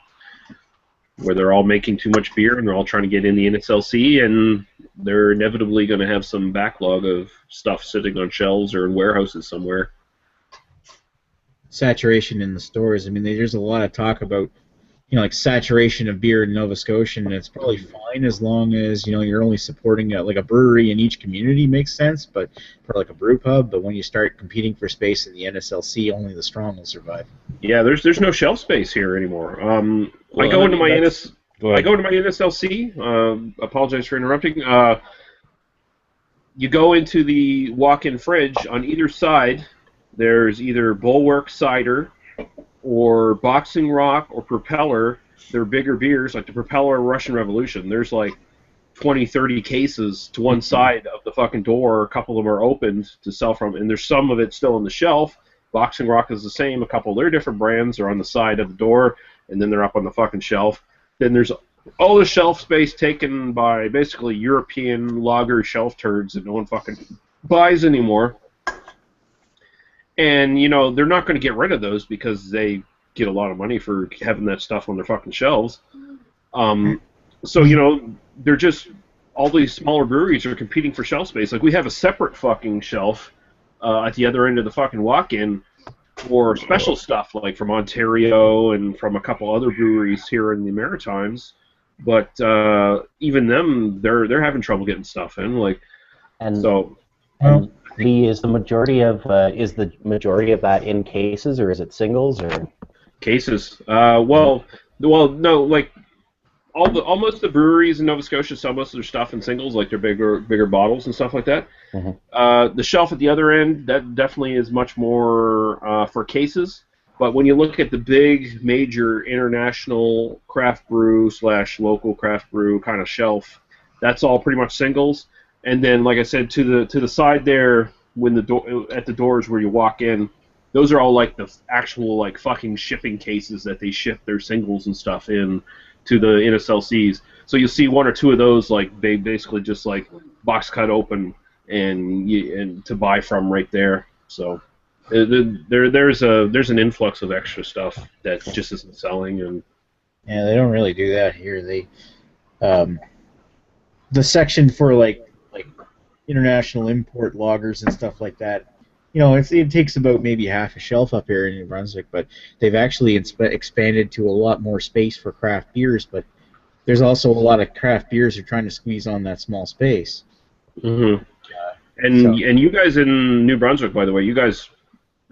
where they're all making too much beer and they're all trying to get in the NSLC, and they're inevitably going to have some backlog of stuff sitting on shelves or in warehouses somewhere. Saturation in the stores. I mean, there's a lot of talk about, like saturation of beer in Nova Scotia, and it's probably fine as long as, you're only supporting like a brewery in each community makes sense, but for like a brew pub. But when you start competing for space in the NSLC, only the strong will survive. Yeah, there's no shelf space here anymore. I go into my NSLC. Apologize for interrupting. You go into the walk-in fridge. On either side, there's either Bulwark Cider or Boxing Rock or Propeller. They're bigger beers, like the Propeller Russian Revolution. There's like 20, 30 cases to one side of the fucking door. A couple of them are opened to sell from, and there's some of it still on the shelf. Boxing Rock is the same. A couple of their different brands are on the side of the door, and then they're up on the fucking shelf. Then there's all the shelf space taken by basically European lager shelf turds that no one fucking buys anymore. And, they're not going to get rid of those because they get a lot of money for having that stuff on their fucking shelves. So, they're just, all these smaller breweries are competing for shelf space. Like, we have a separate fucking shelf at the other end of the fucking walk-in for special stuff, like from Ontario and from a couple other breweries here in the Maritimes. But even them, they're having trouble getting stuff in. Is the majority of that in cases, or is it singles, or cases? No, like almost the breweries in Nova Scotia sell most of their stuff in singles, like their bigger bottles and stuff like that. Mm-hmm. The shelf at the other end, that definitely is much more for cases. But when you look at the big major international craft brew / local craft brew kind of shelf, that's all pretty much singles. And then, like I said, to the side there, when at the doors where you walk in, those are all like the actual like fucking shipping cases that they ship their singles and stuff in to the NSLCs. So you'll see one or two of those, like they basically just like box cut open and to buy from right there. So there's an influx of extra stuff that just isn't selling. And yeah, they don't really do that here. They the section for like international import lagers and stuff like that, it takes about maybe half a shelf up here in New Brunswick, but they've actually expanded to a lot more space for craft beers, but there's also a lot of craft beers who are trying to squeeze on that small space. Mm-hmm. And you guys in New Brunswick, by the way, you guys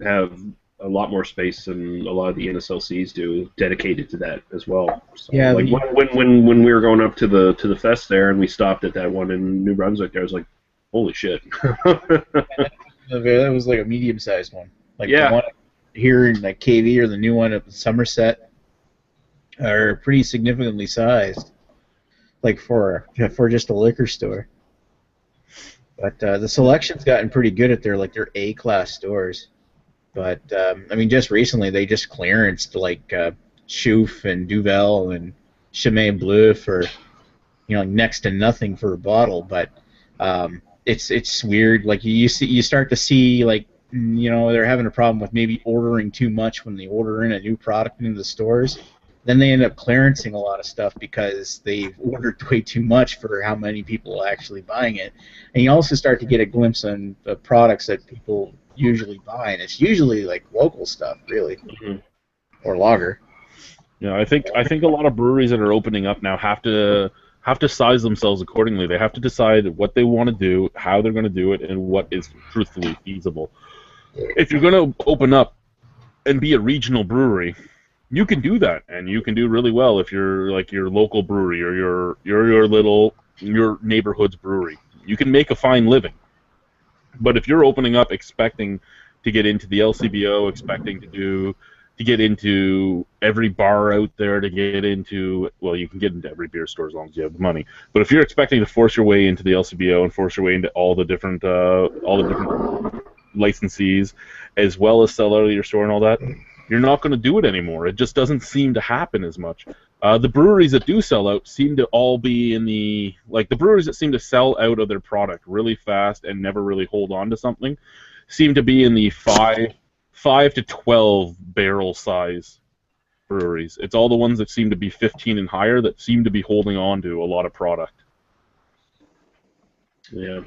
have a lot more space than a lot of the NSLCs do, dedicated to that as well. So, yeah. Like when we were going up to the fest there, and we stopped at that one in New Brunswick, there was like, holy shit. That was like a medium-sized one. Like the one here in like KV or the new one at Somerset are pretty significantly sized, like for just a liquor store. But the selection's gotten pretty good at their A-class stores. But just recently they just clearanced like Schoof and Duvel and Chemin Bleu for next to nothing for a bottle. But it's weird. Like you start to see like they're having a problem with maybe ordering too much when they order in a new product into the stores. Then they end up clearancing a lot of stuff because they've ordered way too much for how many people are actually buying it. And you also start to get a glimpse on the products that people usually buy, and it's usually like local stuff, really, or lager. Yeah, I think a lot of breweries that are opening up now have to size themselves accordingly. They have to decide what they want to do, how they're going to do it, and what is truthfully feasible. If you're going to open up and be a regional brewery, you can do that, and you can do really well if you're like your local brewery or your neighborhood's brewery. You can make a fine living. But if you're opening up expecting to get into the LCBO, expecting to get into every bar out there, to get into, well, you can get into every beer store as long as you have the money. But if you're expecting to force your way into the LCBO and force your way into all the different licensees, as well as sell out of your store and all that, you're not going to do it anymore. It just doesn't seem to happen as much. The breweries that do sell out seem to all be in the breweries that seem to sell out of their product really fast and never really hold on to something seem to be in the 5 to 12 barrel size breweries. It's all the ones that seem to be 15 and higher that seem to be holding on to a lot of product. Yeah.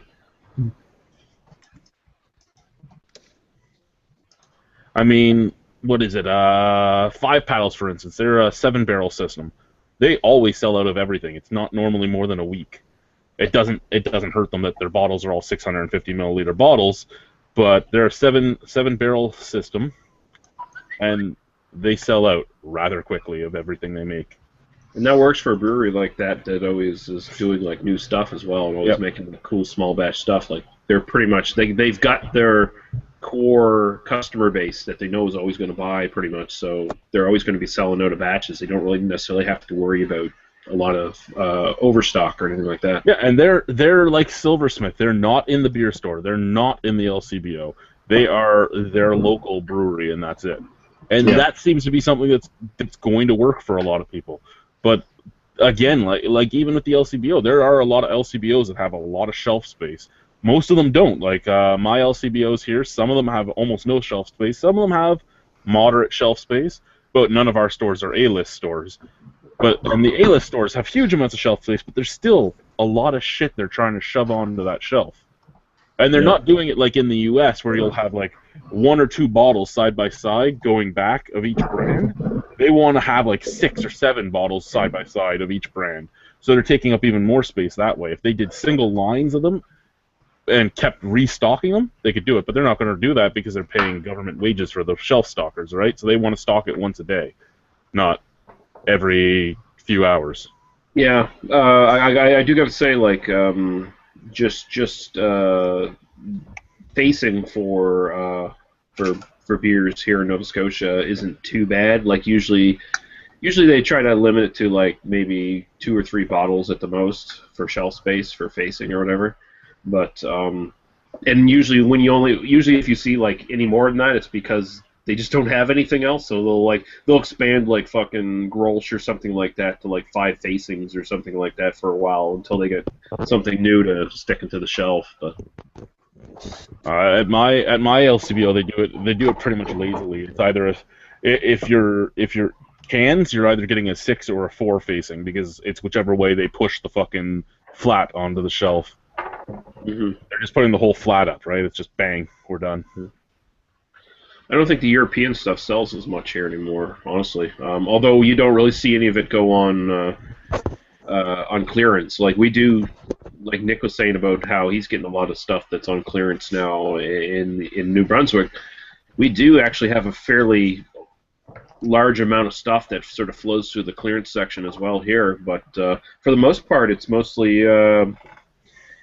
I mean, what is it? 5 Paddles, for instance. They're a 7-barrel system. They always sell out of everything. It's not normally more than a week. It doesn't hurt them that their bottles are all 650 milliliter bottles, but they're a 7-barrel system, and they sell out rather quickly of everything they make. And that works for a brewery like that always is doing like new stuff as well, and always Yep. making cool small batch stuff. Like they're pretty much they've got their core customer base that they know is always going to buy pretty much, so they're always going to be selling out of batches. They don't really necessarily have to worry about a lot of overstock or anything like that. Yeah, and they're like Silversmith. They're not in the beer store. They're not in the LCBO. They are their local brewery, and that's it. And that seems to be something that's going to work for a lot of people. But again, like even with the LCBO, there are a lot of LCBOs that have a lot of shelf space. Most of them don't. Like my LCBOs here, some of them have almost no shelf space. Some of them have moderate shelf space, but none of our stores are A-list stores. And the A-list stores have huge amounts of shelf space, but there's still a lot of shit they're trying to shove onto that shelf. And they're not doing it like in the U.S. where you'll have like 1 or 2 bottles side by side going back of each brand. They want to have like 6 or 7 bottles side by side of each brand. So they're taking up even more space that way. If they did single lines of them and kept restocking them, they could do it. But they're not going to do that because they're paying government wages for the shelf stockers, right? So they want to stock it once a day, not every few hours. Yeah, I do have to say, like, just facing for beers here in Nova Scotia isn't too bad. Like usually they try to limit it to like maybe 2 or 3 bottles at the most for shelf space for facing or whatever. But and usually if you see like any more than that, it's because they just don't have anything else. So they'll expand like fucking Grolsch or something like that to like 5 facings or something like that for a while until they get something new to stick into the shelf. But at my LCBO, they do it pretty much lazily. It's either if you're cans, you're either getting a 6 or a 4 facing because it's whichever way they push the fucking flat onto the shelf. Mm-hmm. They're just putting the whole flat up, right? It's just bang, we're done. I don't think the European stuff sells as much here anymore, honestly. Although you don't really see any of it go on clearance. Like we do, like Nick was saying about how he's getting a lot of stuff that's on clearance now in New Brunswick. We do actually have a fairly large amount of stuff that sort of flows through the clearance section as well here. But for the most part, it's mostly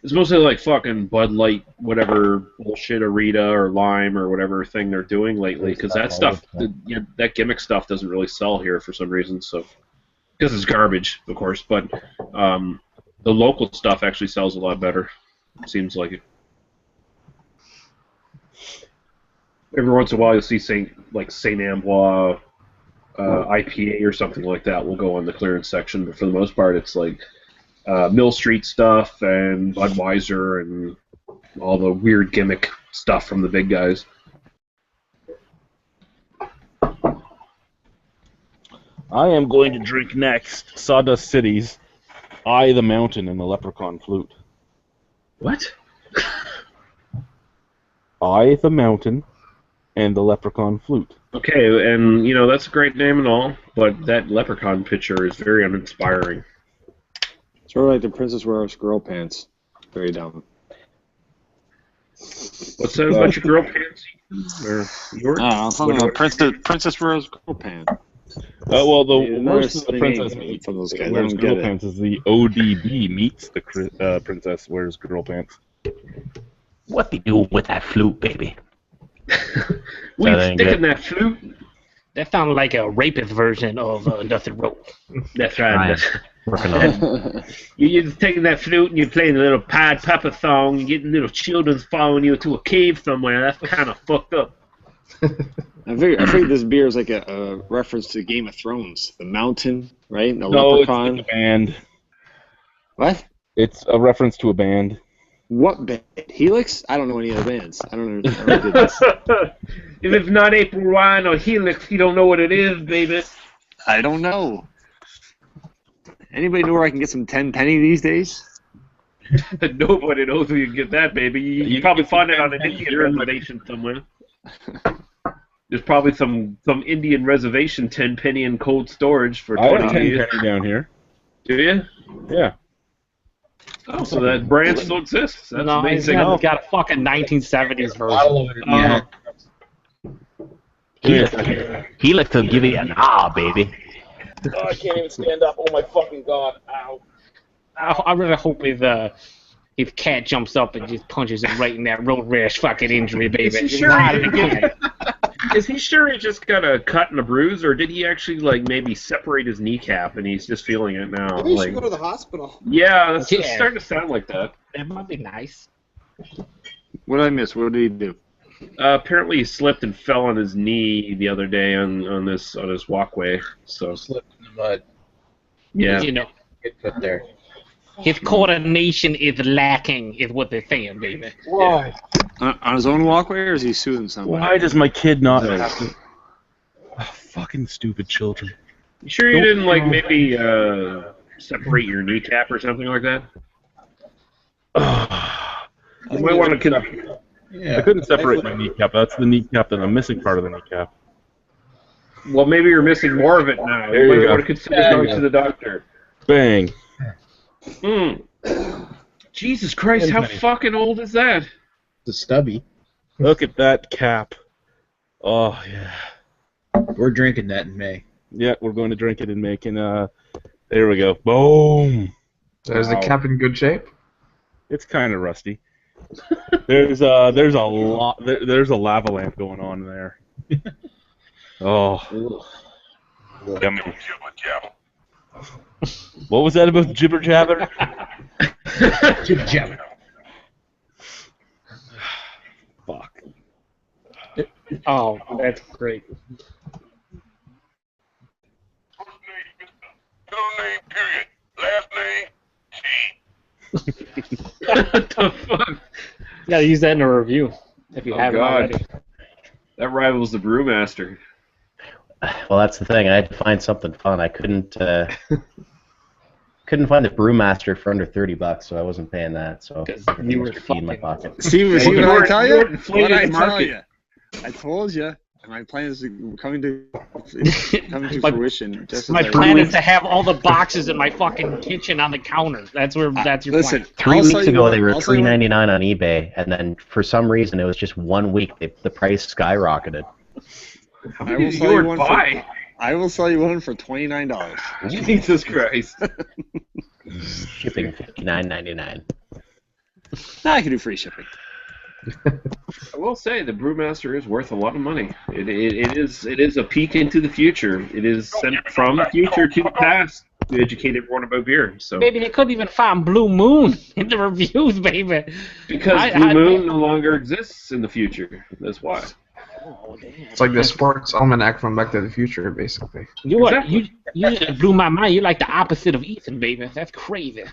like fucking Bud Light, whatever bullshit, Arita or Lime or whatever thing they're doing lately, because that stuff, that gimmick stuff doesn't really sell here for some reason. So, because it's garbage, of course. But the local stuff actually sells a lot better. It seems like it. Every once in a while, you'll see Saint Ambroise IPA or something like that will go on the clearance section, but for the most part, it's like Mill Street stuff and Budweiser and all the weird gimmick stuff from the big guys. I am going to drink next Sawdust City's Eye the Mountain and the Leprechaun Flute. What? Eye the Mountain and the Leprechaun Flute. Okay, and that's a great name and all, but that leprechaun picture is very uninspiring. Sort of like the Princess Wears Girl Pants. Very dumb. What's that about your girl pants? Or yours? I'm talking about Princess Wears Girl Pants. Well, Yeah, most of the nice Princess thing from those guys. I Wears don't Girl get it. Pants is the ODB meets the Princess Wears Girl Pants. What they do with that flute, baby? We That ain't stick good. in that flute. That sounded like a rapist version of Nothing Rope. That's right. Ryan, working on it. You're just taking that flute and you're playing a little Pied Pepper song and getting little children following you to a cave somewhere. That's kind of fucked up. I figured this beer is like a reference to Game of Thrones. The mountain, right? The No, leprechaun. it's a band. What? It's a reference to a band. What band? Helix? I don't know any other bands. I don't know. I don't get this. If it's not April Wine or Helix, you don't know what it is, baby. I don't know. Anybody know where I can get some 10 penny these days? Nobody knows where you can get that, baby. You probably find it on an Indian reservation somewhere. There's probably some Indian reservation 10 penny in cold storage for 20 I have 10 years. penny down here. Do you? Yeah. Oh, so that brand still exists. That's No, he's amazing. got a fucking 1970s Bottle version. of it, yeah. He likes to give you an baby. Oh, I can't even stand up. Oh my fucking god. Ow. I really hope if Cat jumps up and just punches him right in that road rash fucking injury, baby. Is he sure he didn't get Is he sure he just got a cut and a bruise, or did he actually like maybe separate his kneecap and he's just feeling it now? Maybe you Like, should go to the hospital. yeah, that's Yeah. it's starting to sound like that. That might be nice. What did I miss? What did he do? Apparently, he slipped and fell on his knee the other day on this walkway. So Slipped in the mud. yeah, You know, Get put there. his coordination is lacking, is what they're saying, baby. Why? On his own walkway, or is he soothing somebody? Why does my kid not have to... Oh, fucking stupid children. you sure you didn't like maybe separate your kneecap or something like that? You might want to. Yeah. I couldn't separate my kneecap. That's the kneecap that I'm missing part of the kneecap. Well, maybe you're missing more of it now. There you might go. want to consider going to the doctor. Bang. Jesus Christ, how fucking old is that? The stubby. Look at that cap. Oh, yeah. We're drinking that in May. Yeah, we're going to drink it and making, there we go. Boom. Is the cap in good shape? It's kind of rusty. There's a lava lamp going on there. Oh. Yummy. What was that about jibber jabber? Jibber jabber. Fuck. Oh, that's great. What the fuck? You gotta use that in a review if you haven't already. That rivals the Brewmaster. Well, that's the thing. I had to find something fun. I couldn't find the Brewmaster for under $30, so I wasn't paying that. So You were extra key in my fucking- pocket. See what I tell you? What I tell market. you? I told you. My plans are coming to fruition. Just My as I- plan is to have all the boxes in my fucking kitchen on the counter. That's your Listen, plan. 3 I'll weeks sell you ago, one- they were I'll sell you one- $3.99 on eBay, and then for some reason, it was just 1 week. The price skyrocketed. I will sell you one for, I will sell you one for $29. Jesus Christ. Shipping $59.99. I can do free shipping. I will say the Brewmaster is worth a lot of money. It is a peek into the future. It is sent from the future to the past to educate everyone about beer. So Baby, they couldn't even find Blue Moon in the reviews, baby. because Blue Moon no longer exists in the future. That's why. Oh, damn. It's like the sports almanac from Back to the Future, basically. You Exactly. just blew my mind. You're like the opposite of Ethan, baby. That's crazy.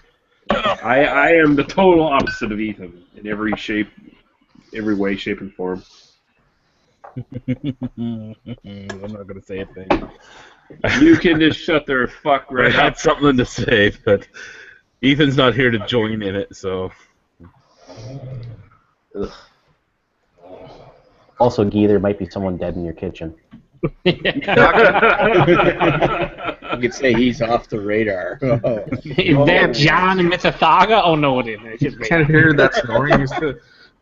I am the total opposite of Ethan in every way, shape, and form. I'm not going to say a thing. You can just shut their fuck I right had up. something to say, but Ethan's not here to join in it, so... Also, Guy, there might be someone dead in your kitchen. You could say he's off the radar. Oh. Is that John and Mississauga? Oh, no, it isn't. It's just I can't hear that snoring. He's still,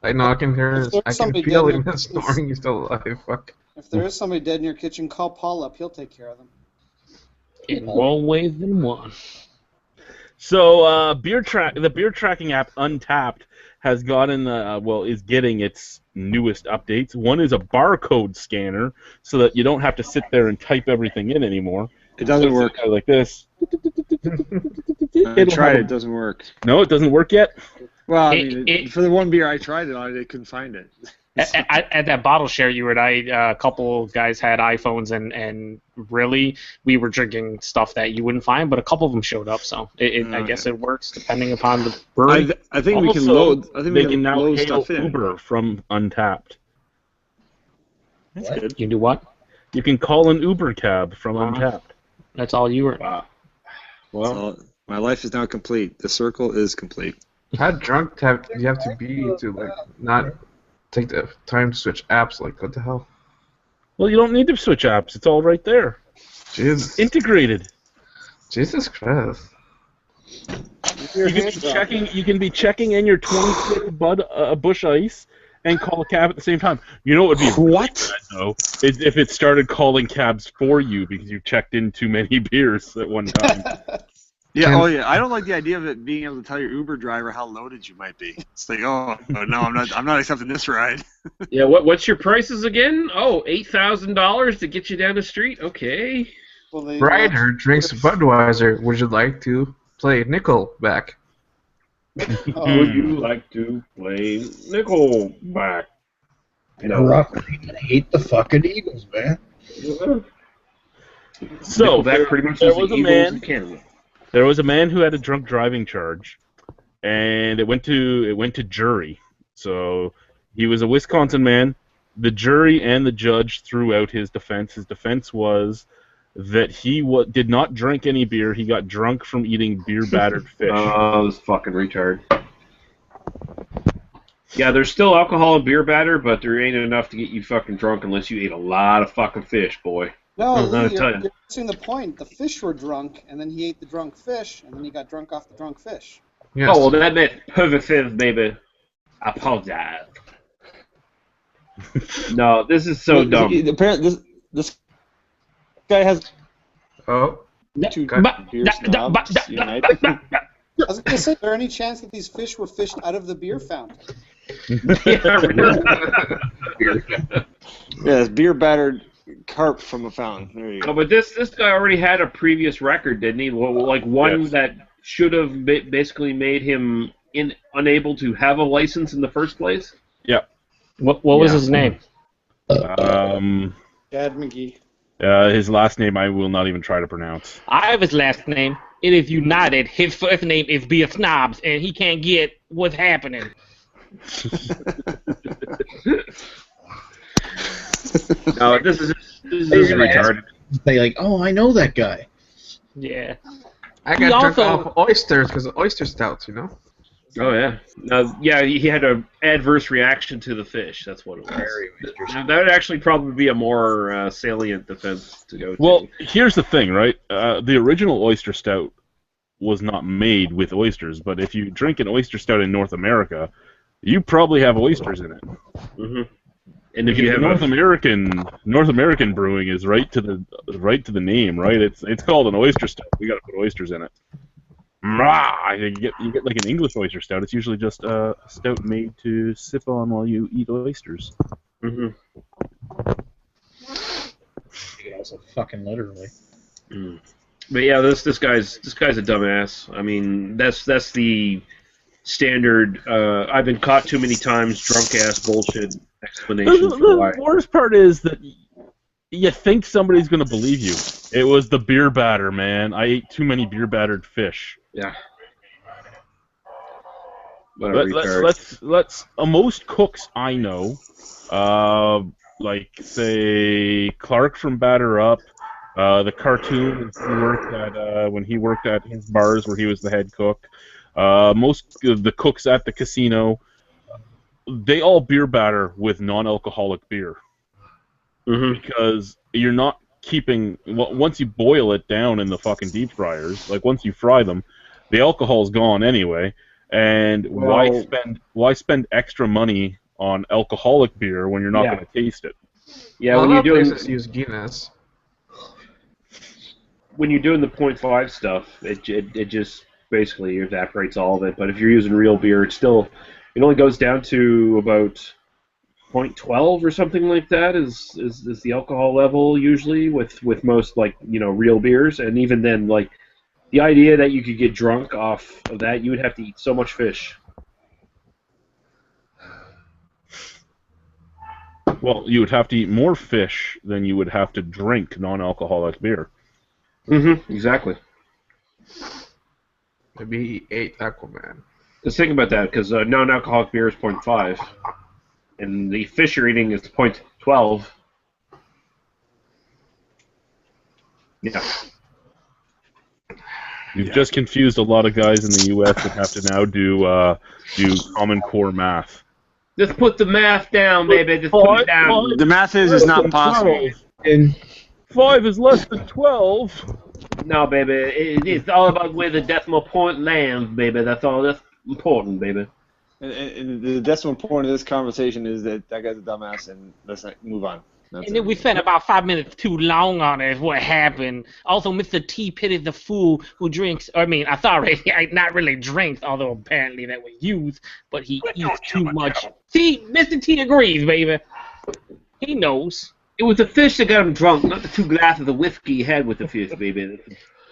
I know I can hear. If there's I can somebody feel dead him in- snoring. He's still alive. Fuck. If there is somebody dead in your kitchen, call Paul up. He'll take care of them. in more ways than one. So, the beer tracking app Untapped has gotten is getting its newest updates. One is a barcode scanner, so that you don't have to sit there and type everything in anymore. It doesn't work. Kind of like this. I tried it. It doesn't work. No, it doesn't work yet. Well, I mean, for the one beer I tried it on, I couldn't find it. At that bottle share you and I, a couple of guys had iPhones, and really we were drinking stuff that you wouldn't find, but a couple of them showed up. So I guess it works depending upon the brewery. I think we can Also, load. I think they we can can now load hail stuff in. Uber from Untapped. That's good. You do what? You can call an Uber cab from Untapped. That's all you were. Wow. Well, Well, my life is now complete. The circle is complete. How drunk do you have to be to like not take the time to switch apps? Like, what the hell? Well, you don't need to switch apps. It's all right there. Jesus, Integrated. Jesus Christ. Your You can be hands off. checking. You can be checking in your 26 Bush Ice and call a cab at the same time. You know what would be What? bad, though, is if it started calling cabs for you because you checked in too many beers at one time. Yeah, oh yeah. I don't like the idea of it being able to tell your Uber driver how loaded you might be. It's like, oh no, I'm not accepting this ride. yeah. What's your prices again? Oh, $8,000 to get you down the street. Okay. Well, they Ryder drinks Budweiser. Would you like to play Nickelback? Oh, Would you like to play Nickelback? No. Rock. I hate the fucking Eagles, man. So Nickelback pretty much there is the was a Eagles man. of Canada. There was a man who had a drunk driving charge, and it went to jury. So he was a Wisconsin man. The jury and the judge threw out his defense. His defense was that he did not drink any beer. He got drunk from eating beer-battered fish. Oh, this fucking retard. Yeah, there's still alcohol in beer batter, but there ain't enough to get you fucking drunk unless you ate a lot of fucking fish, boy. no, I'll Lee, tell you're you. missing the point. The fish were drunk, and then he ate the drunk fish, and then he got drunk off the drunk fish. Yes. Oh, well, that meant positive, maybe. I apologize. No, this is so dumb. Apparently, this guy has Oh, two Ba- beer snobs united. I was going to say, is there any chance that these fish were fished out of the beer fountain? Yeah, it's beer battered carp from a fountain. There you No, go. but this guy already had a previous record, didn't he? Like one Yes. that should have basically made him unable to have a license in the first place. What was Yeah. his name? Chad McGee. His last name I will not even try to pronounce. I have his last name. It is United. His first name is Beer Snobs, and he can't get what's happening. No, this is retarded. They like, oh, I know that guy. Yeah. I He got drunk also- off oysters because of oyster stouts, you know? Oh yeah. Yeah, he had an adverse reaction to the fish. That's what it was. That would actually probably be a more salient defense to go to. Well, here's the thing, right? The original oyster stout was not made with oysters, but if you drink an oyster stout in North America, you probably have oysters in it. hmm And if you Because have North American brewing is right to the name, right? It's called an oyster stout. We got to put oysters in it. You get like an English oyster stout. It's usually just a stout made to sip on while you eat oysters. hmm Also, fucking literally. But yeah, this guy's a dumbass. I mean, that's the standard. I've been caught too many times. Drunk ass bullshit explanation for why. The worst part is that you think somebody's going to believe you. It was the beer batter, man. I ate too many beer battered fish. Yeah. What a retard. Let's most cooks I know, like say Clark from Batter Up, the cartoon when he worked at his bars where he was the head cook. Most of the cooks at the casino, they all beer batter with non-alcoholic beer. Because you're not keeping once you boil it down in the fucking deep fryers, like once you fry them, the alcohol's gone anyway. And why spend extra money on alcoholic beer when you're not going to taste it? Yeah, Well, when a you're lot of doing places use Guinness. when you're doing the 0.5 stuff, it just basically evaporates all of it. But if you're using real beer, it only goes down to about 0.12 or something like that is the alcohol level usually with most real beers, and even then the idea that you could get drunk off of that, you would have to eat so much fish. Well, you would have to eat more fish than you would have to drink non-alcoholic beer. Exactly. Maybe he ate Aquaman. Just think about that, because non-alcoholic beer is 0.5, and the fish you're eating is 0.12. Yeah. You've just confused a lot of guys in the U.S. that have to now do Common Core math. Just put the math down, baby. Just put it down. The math is not possible. And 5 is less than 12. No, baby. It's all about where the decimal point lands, baby. That's all that's important, baby. And the decimal point of this conversation is that guy's a dumbass, and let's not move on. And then we spent about 5 minutes too long on it, is what happened. Also, Mr. T pitied the fool who drinks, not really drinks, although apparently that was used, but he eats too much. See, Mr. T agrees, baby. He knows. It was the fish that got him drunk, not the 2 glasses of whiskey he had with the fish, baby.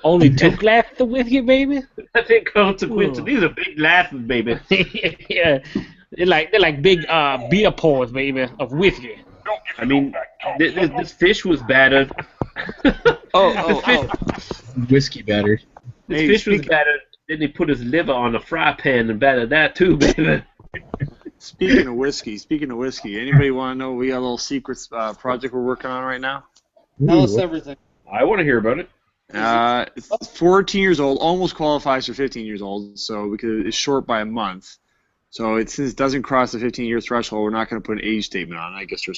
Only 2 glasses of whiskey, baby? That's inconsequential. These are big glasses, baby. Yeah. They're like big beer pours, baby, of whiskey. I mean, this fish was battered. whiskey battered. This fish was battered. Then he put his liver on a fry pan and battered that too, baby. Speaking of whiskey, anybody want to know we got a little secret project we're working on right now? Tell us everything. I want to hear about it. It's 14 years old, almost qualifies for 15 years old, so because it's short by a month. So since it doesn't cross the 15-year threshold, we're not going to put an age statement on it, I guess, for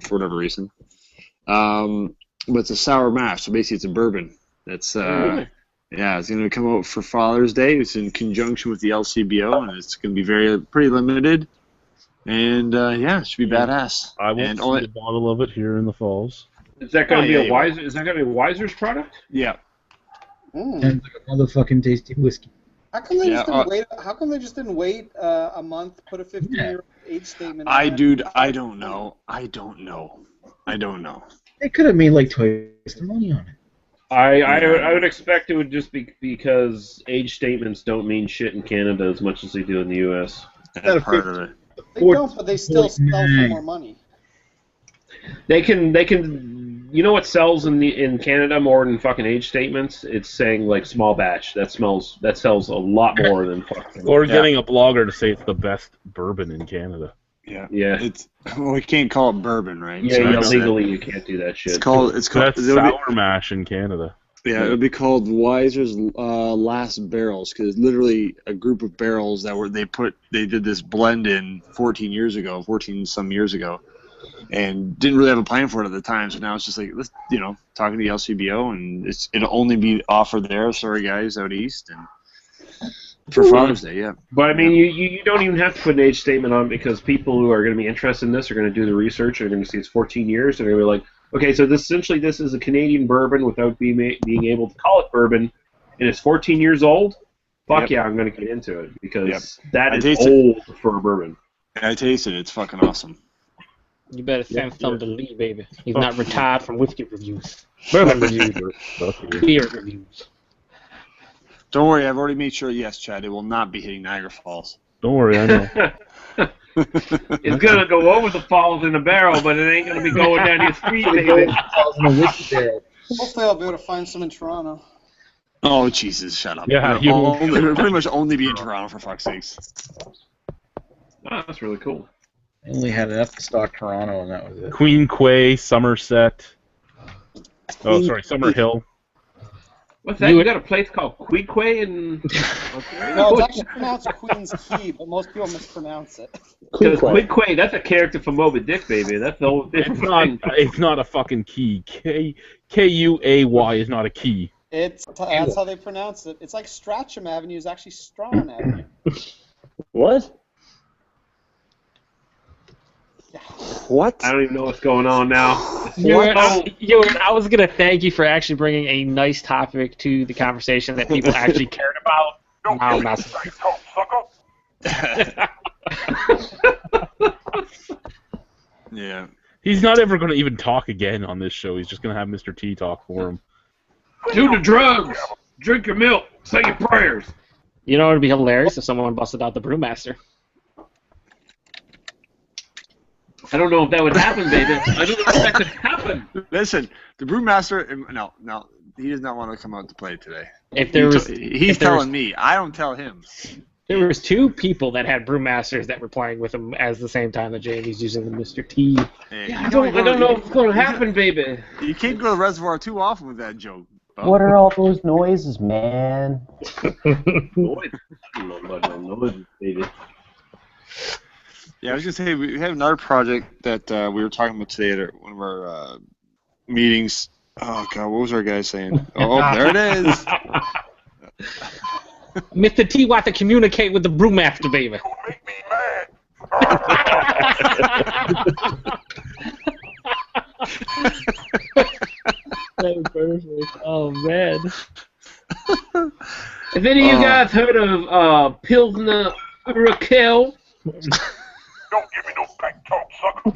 whatever reason. But it's a sour mash, so basically it's a bourbon. That's Really? Yeah, it's going to come out for Father's Day. It's in conjunction with the LCBO, and it's going to be pretty limited. And it should be badass. I will see a bottle of it here in the falls. Is that going to be a Wiser? Is that going to be a Wiser's product? Yeah. And like a motherfucking tasty whiskey. How come they just didn't wait? How come they just didn't wait a month? Put a 15-year age statement. I don't know. I don't know. They could have made like twice the money on it. I would expect it would just be because age statements don't mean shit in Canada as much as they do in the U.S. That's part of it. They don't, but they still sell for more money. They can. You know what sells in Canada more than fucking age statements? It's saying like small batch. That sells a lot more than fucking. Or getting a blogger to say it's the best bourbon in Canada. Yeah. We can't call it bourbon, right? Yeah, legally you can't do that shit. It's called That's sour mash in Canada. Yeah, it would be called Weiser's Last Barrels, because literally a group of barrels that they did this blend in 14 some years ago, and didn't really have a plan for it at the time. So now it's just like, let's, talking to the LCBO, and it'll only be offered there. Sorry guys, out east, and for Father's Day, yeah. But I mean, you don't even have to put an age statement on it, because people who are going to be interested in this are going to do the research. They're going to see it's 14 years, and they're going to be like, okay, so this is a Canadian bourbon without being able to call it bourbon, and it's 14 years old. Fuck yeah, I'm going to get into it, because that is old for a bourbon. I tasted it. It's fucking awesome. You better send some to Lee, baby. He's not retired from whiskey reviews. Bourbon reviews. Beer reviews. Don't worry, I've already made sure, yes, Chad, it will not be hitting Niagara Falls. Don't worry, I know. It's going to go over the falls in a barrel, but it ain't going to be going down your street, baby. Hopefully I'll be able to find some in Toronto. Oh, Jesus, shut up. Yeah, it'll pretty much only be in Toronto, for fuck's sakes. Oh, that's really cool. I only had enough to stock Toronto, and that was it. Queen Quay, Somerset. Oh, sorry, Summerhill. What's that? You got a place called Queequeg in Australia? No, it's actually pronounced Queen's Key, but most people mispronounce it. Because Queequeg, that's a character from Moby Dick, baby. That's the whole different thing. It's not a fucking key. K-U-A-Y is not a key. That's how they pronounce it. It's like Strachan Avenue is actually Strawn Avenue. What? What? I don't even know what's going on now. I was going to thank you for actually bringing a nice topic to the conversation that people actually cared about. Now I'm messing Yeah. He's not ever going to even talk again on this show. He's just going to have Mr. T talk for him. Do the drugs. Drink your milk. Say your prayers. You know, it would be hilarious if someone busted out the Brewmaster. I don't know if that would happen, baby. I don't know if that could happen. Listen, the Brewmaster, no, he does not want to come out to play today. He's telling me. I don't tell him. There was 2 people that had Brewmasters that were playing with him at the same time that Jamie's using the Mr. T. Yeah, I don't know if it's going to happen, baby. You can't go to the reservoir too often with that joke, What are all those noises, man? Noise. I don't know about no noises, baby. Yeah, I was gonna say we have another project that we were talking about today at one of our meetings. Oh God, what was our guy saying? Oh, there it is. Mr. T wants to communicate with the brewmaster, baby. Make me mad. That's perfect. Oh man. Have any of you guys heard of Pilsner Urquell? Don't give me no back talk, sucker.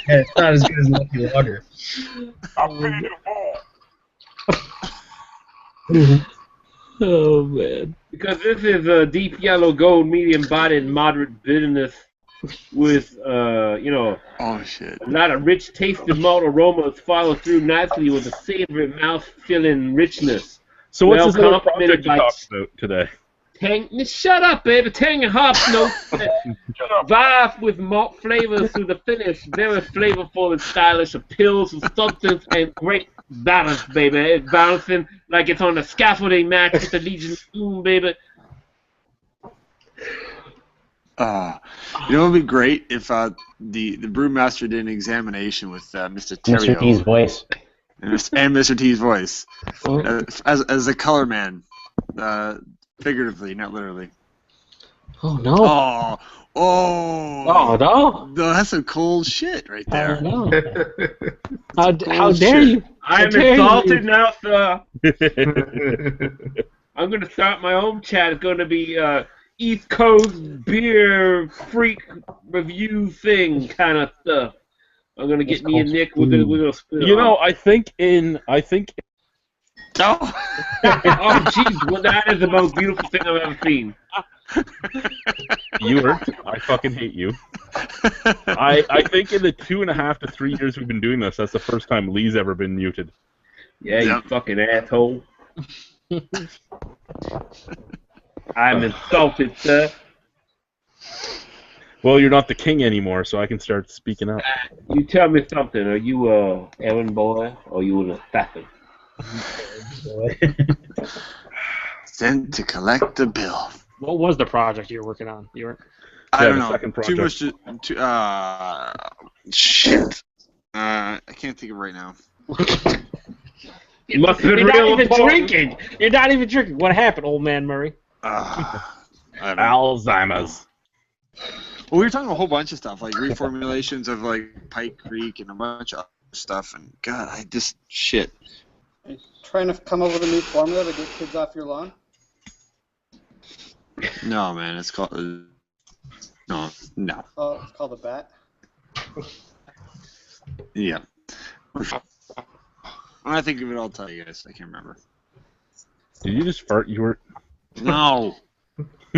Yeah, it's not as good as Lucky Lager. I'm ready to ball. Oh man. Because this is a deep yellow gold, medium bodied, moderate bitterness with, Oh shit. a lot of rich tasted malt aromas follow through nicely with a savory, mouth-filling richness. So what's this other complemented project you talked about today? Shut up, baby. Tang and hop notes that vibe with malt flavors through the finish. Very flavorful and stylish appeals with substance and great balance, baby. It's bouncing like it's on the scaffolding match with the Legion spoon, baby. You know, it would be great if the brewmaster did an examination with Mr. Terrio Mr. T's voice. and Mr. T's voice as a color man, figuratively, not literally. Oh no. Oh no. That's some cold shit right there. Oh no. How dare shit. you? I am insulted now, sir. I'm going to start my own chat. It's going to be East Coast beer freak review thing kind of stuff. I'm going to get me and Nick. We're going to split You know, off. I think Oh, Oh, jeez. Well, that is the most beautiful thing I've ever seen. I fucking hate you. I think in the 2.5 to 3 years we've been doing this, that's the first time Lee's ever been muted. Yeah, you fucking asshole. I'm insulted, sir. Well, you're not the king anymore, so I can start speaking up. You tell me something. Are you a errand boy or are you an assassin? sent to collect the bill. What was the project you were working on? I don't the know. second Too much. project. Shit. I can't think of it right now. You must have been You're not real even important. drinking. You're not even drinking. What happened, old man Murray? I don't know. Alzheimer's. Well, we were talking a whole bunch of stuff, like reformulations of like Pike Creek and a bunch of other stuff, and God, I just shit. Are you trying to come up with a new formula to get kids off your lawn? No, man, it's called no. Oh, it's called a bat. Yeah. When I think of it, I'll tell you guys. I can't remember. Did you just fart? You were. No.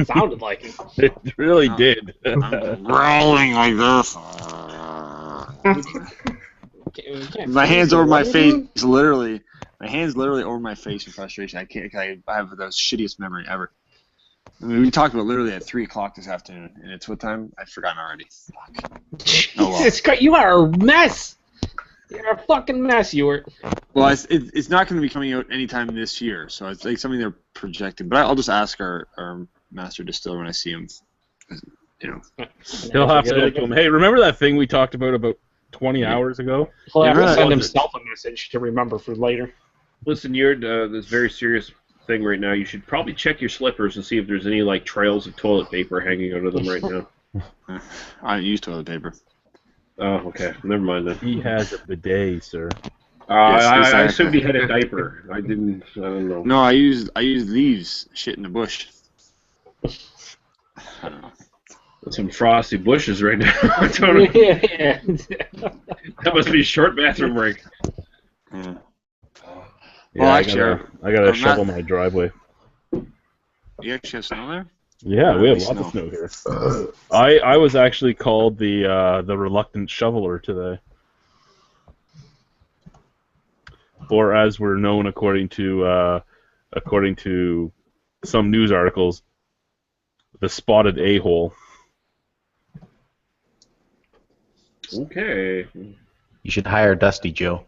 Sounded like it. It really did. I'm growling like this. My hands over my face, literally. My hands literally over my face in frustration. I can't. I have the shittiest memory ever. I mean, we talked about literally at 3 o'clock this afternoon, and it's what time? I've forgotten already. Fuck. Oh, well. Jesus Christ, you are a mess. You're a fucking mess, Ewart. Well, it's not going to be coming out anytime this year, so it's like something they're projecting. But I'll just ask our master distiller when I see him. You know, He'll have to look to him. Hey, remember that thing we talked about 20 hours ago? He'll have to Yeah, send right. himself a message to remember for later. Listen, you're this very serious thing right now. You should probably check your slippers and see if there's any like trails of toilet paper hanging out of them right now. I use toilet paper. Oh, okay. Never mind then. He has a bidet, sir. Yes, I exactly. assumed he had a diaper. I don't know. No, I use leaves. Shit in the bush. I don't know. Some frosty bushes right now. I don't know. Yeah. That must be a short bathroom break. Yeah. Yeah, Well, I actually, gotta I'm shovel not- my driveway. You actually have snow there? Yeah, we have Nice lots of snow here. I was actually called the reluctant shoveler today, or as we're known according to some news articles, the spotted a-hole. Okay. You should hire Dusty Joe.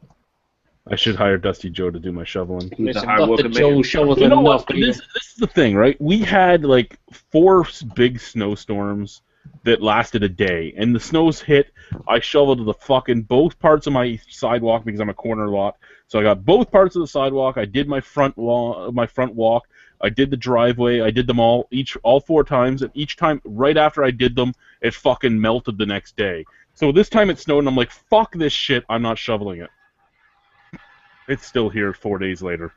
I should hire Dusty Joe to do my shoveling. He's a Listen, hard let the working Joe man. show us You know enough. what? This is the thing, right? We had like 4 big snowstorms that lasted a day, and the snows hit. I shoveled the fucking both parts of my sidewalk because I'm a corner lot. So I got both parts of the sidewalk. I did my front walk. I did the driveway. I did them all 4 times, and each time right after I did them, it fucking melted the next day. So this time it snowed, and I'm like, fuck this shit. I'm not shoveling it. It's still here 4 days later.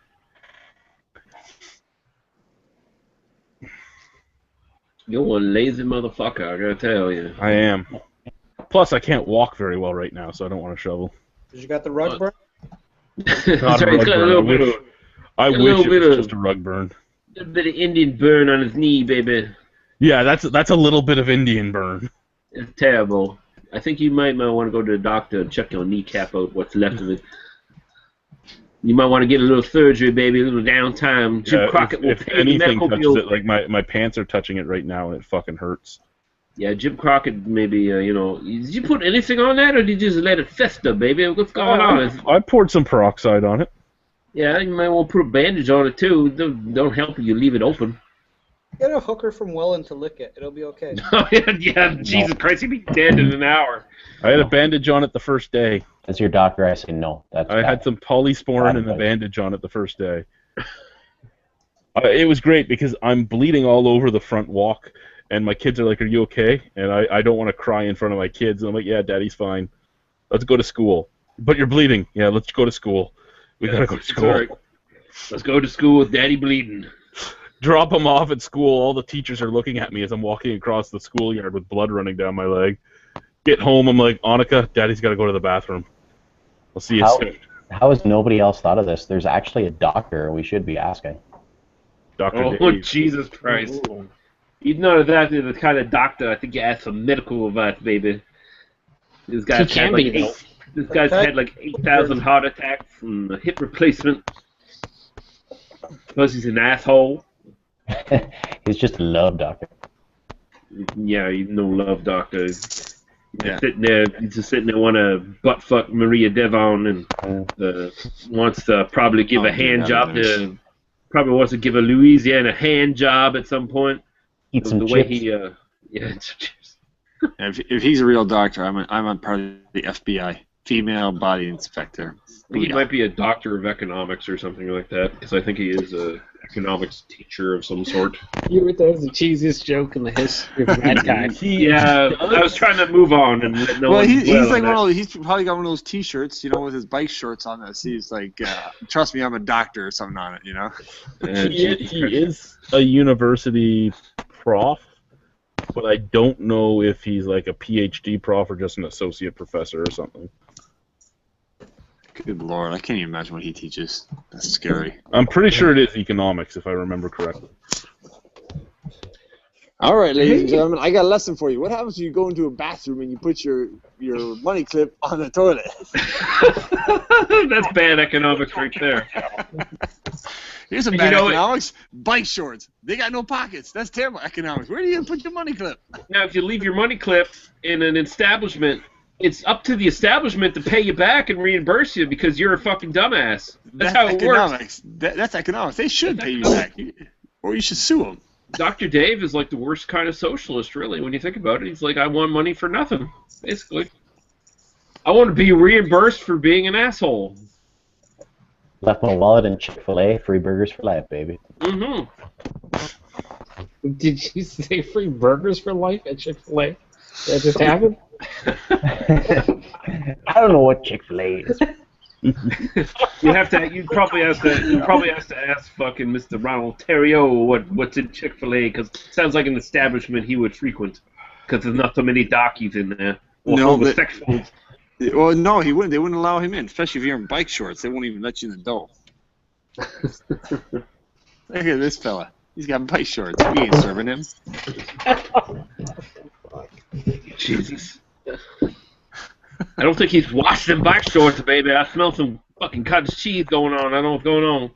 You're one lazy motherfucker, I gotta tell you. I am. Plus, I can't walk very well right now, so I don't want to shovel. Because you got the rug burn? Not a rug burn. I wish it was just a rug burn. A bit of Indian burn on his knee, baby. Yeah, that's a little bit of Indian burn. It's terrible. I think you might want to go to the doctor and check your kneecap out, what's left of it. You might want to get a little surgery, baby, a little downtime. Jim Crockett will if pay the anything medical touches bill. it, like my pants are touching it right now, and it fucking hurts. Yeah, Jim Crockett maybe, did you put anything on that, or did you just let it fester, baby? What's going on? I poured some peroxide on it. Yeah, you might want to put a bandage on it, too. Don't help if you leave it open. Get a hooker from Welland to lick it. It'll be okay. Oh, yeah, Jesus Christ, he'd be dead in an hour. I had a bandage on it the first day. As your doctor, I say no. I had some polysporin and a bandage on it the first day. It was great because I'm bleeding all over the front walk, and my kids are like, "Are you okay?" And I don't want to cry in front of my kids. And I'm like, "Yeah, Daddy's fine. Let's go to school." But you're bleeding. Yeah, let's go to school. We gotta go to school. Right. Let's go to school with Daddy bleeding. Drop them off at school. All the teachers are looking at me as I'm walking across the schoolyard with blood running down my leg. Get home, I'm like, Annika, Daddy's got to go to the bathroom. I'll see you soon. How has nobody else thought of this? There's actually a doctor we should be asking. Dr. Oh, Dave. Jesus Christ. You know that the kind of doctor I think you ask for medical advice, baby. This guy's can had be, like though. this guy's had like 8,000 heart attacks and a hip replacement. Plus he's an asshole. He's just a love doctor. Yeah, he's no love doctor. He's just sitting there want to butt fuck Maria Devon and wants to probably give a hand job to. Probably wants to give a Louisiana hand job at some point. Eat some the chips. way he chips. If he's a real doctor, I'm on part of the FBI, female body inspector. He might be a doctor of economics or something like that, because I think he is a economics teacher of some sort. You were there was the cheesiest joke in the history of mankind. Yeah, I was trying to move on and let no Well, one he's dwell like on one of that. those, he's probably got one of those T-shirts, with his bike shorts on that says like, "Trust me, I'm a doctor" or something on it, He is a university prof, but I don't know if he's like a PhD prof or just an associate professor or something. Good Lord, I can't even imagine what he teaches. That's scary. I'm pretty sure it is economics, if I remember correctly. All right, ladies and gentlemen, I got a lesson for you. What happens when you go into a bathroom and you put your money clip on the toilet? That's bad economics right there. Here's some And bad you know economics. Bike shorts. They got no pockets. That's terrible economics. Where do you put your money clip? Now, if you leave your money clip in an establishment, it's up to the establishment to pay you back and reimburse you because you're a fucking dumbass. That's how it economics. works. That's economics. They should pay you back. Or you should sue them. Dr. Dave is like the worst kind of socialist, really, when you think about it. He's like, I want money for nothing, basically. I want to be reimbursed for being an asshole. Left my wallet in Chick-fil-A, free burgers for life, baby. Mm-hmm. Did you say free burgers for life at Chick-fil-A? That just happened? I don't know what Chick-fil-A is. You probably have to ask fucking Mr. Ronald Theriot what's in Chick-fil-A, because it sounds like an establishment he would frequent, because there's not so many darkies in there. Or homosexuals. Well, no, he wouldn't. They wouldn't allow him in, especially if you're in bike shorts. They won't even let you in the door. Look at this fella. He's got bike shorts. We ain't serving him. Jesus. I don't think he's washed them bike shorts, baby. I smell some fucking cottage cheese going on. I don't know what's going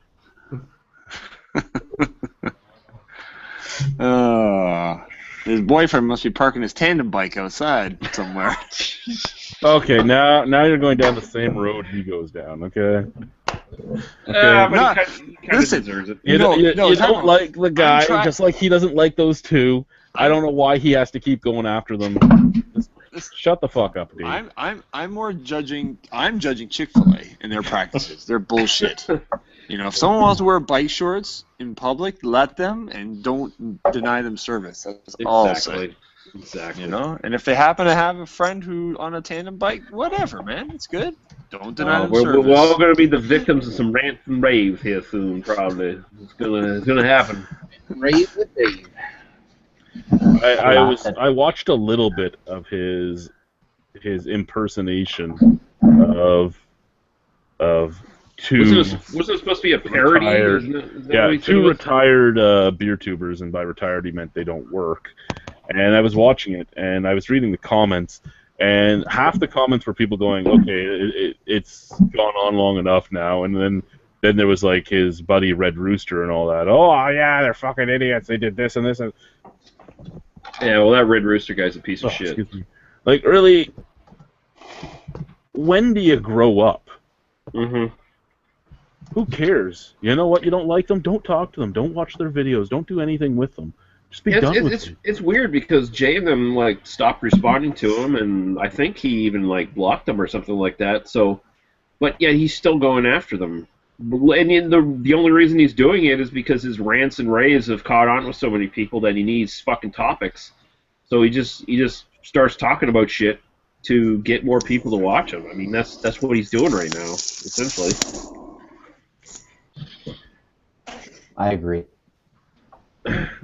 on. His boyfriend must be parking his tandem bike outside somewhere. Okay, now you're going down the same road he goes down. Okay. But No, he kind of listen, deserves it. You, No, you, no, you time don't out. like the guy, trying- just like he doesn't like those two. I don't know why he has to keep going after them. Just shut the fuck up, dude. I'm more judging. I'm judging Chick-fil-A and their practices. They're bullshit. You know, if someone wants to wear bike shorts in public, let them, and don't deny them service. That's all I'll say. Exactly. You know, and if they happen to have a friend who on a tandem bike, whatever, man, it's good. Don't deny them service. We're all going to be the victims of some rant and rave here soon, probably. It's gonna happen. Rave with Dave. I watched a little bit of his impersonation of two. Was it supposed to be a parody? Two retired beer tubers, and by retired he meant they don't work. And I was watching it, and I was reading the comments, and half the comments were people going, "Okay, it's gone on long enough now," and then there was like his buddy Red Rooster and all that. Oh yeah, they're fucking idiots. They did this and this and. Yeah, well, that Red Rooster guy's a piece of shit. Excuse me. Like, really, when do you grow up? Mm-hmm. Who cares? You know what? You don't like them? Don't talk to them. Don't watch their videos. Don't do anything with them. Just be done with them. It's weird because Jay and them like stopped responding to him, and I think he even like blocked them or something like that. So, but yeah, he's still going after them. And the only reason he's doing it is because his rants and raves have caught on with so many people that he needs fucking topics. So he just starts talking about shit to get more people to watch him. I mean, that's what he's doing right now, essentially. I agree.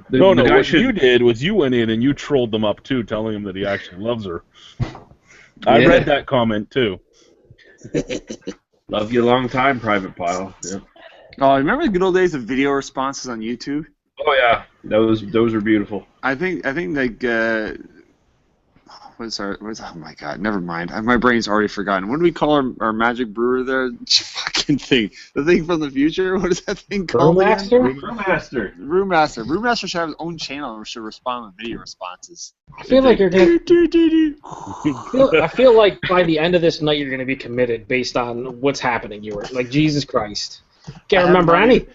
What you did was you went in and you trolled them up too, telling him that he actually loves her. I read that comment too. Love you a long time, Private Pile. Yeah. Oh, remember the good old days of video responses on YouTube? Oh yeah, those were beautiful. I think like oh my god, never mind. My brain's already forgotten. What do we call our magic brewer there? Fucking thing. The thing from the future? What is that thing called? Brewmaster. Brewmaster should have his own channel and should respond with video responses. I feel like you're gonna. I feel like by the end of this night you're gonna be committed based on what's happening. You were like, Jesus Christ, can't remember any.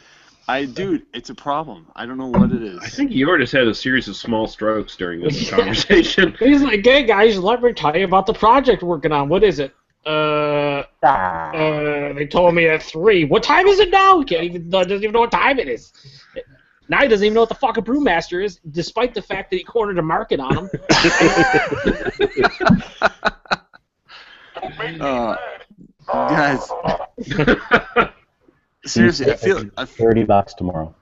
Dude, it's a problem. I don't know what it is. I think Yor just had a series of small strokes during this conversation. He's like, hey guys, let me tell you about the project we're working on. What is it? They told me at 3. What time is it now? Doesn't even know what time it is. Now he doesn't even know what the fuck a brewmaster is, despite the fact that he cornered a market on him. Guys. Seriously, I feel $30 tomorrow.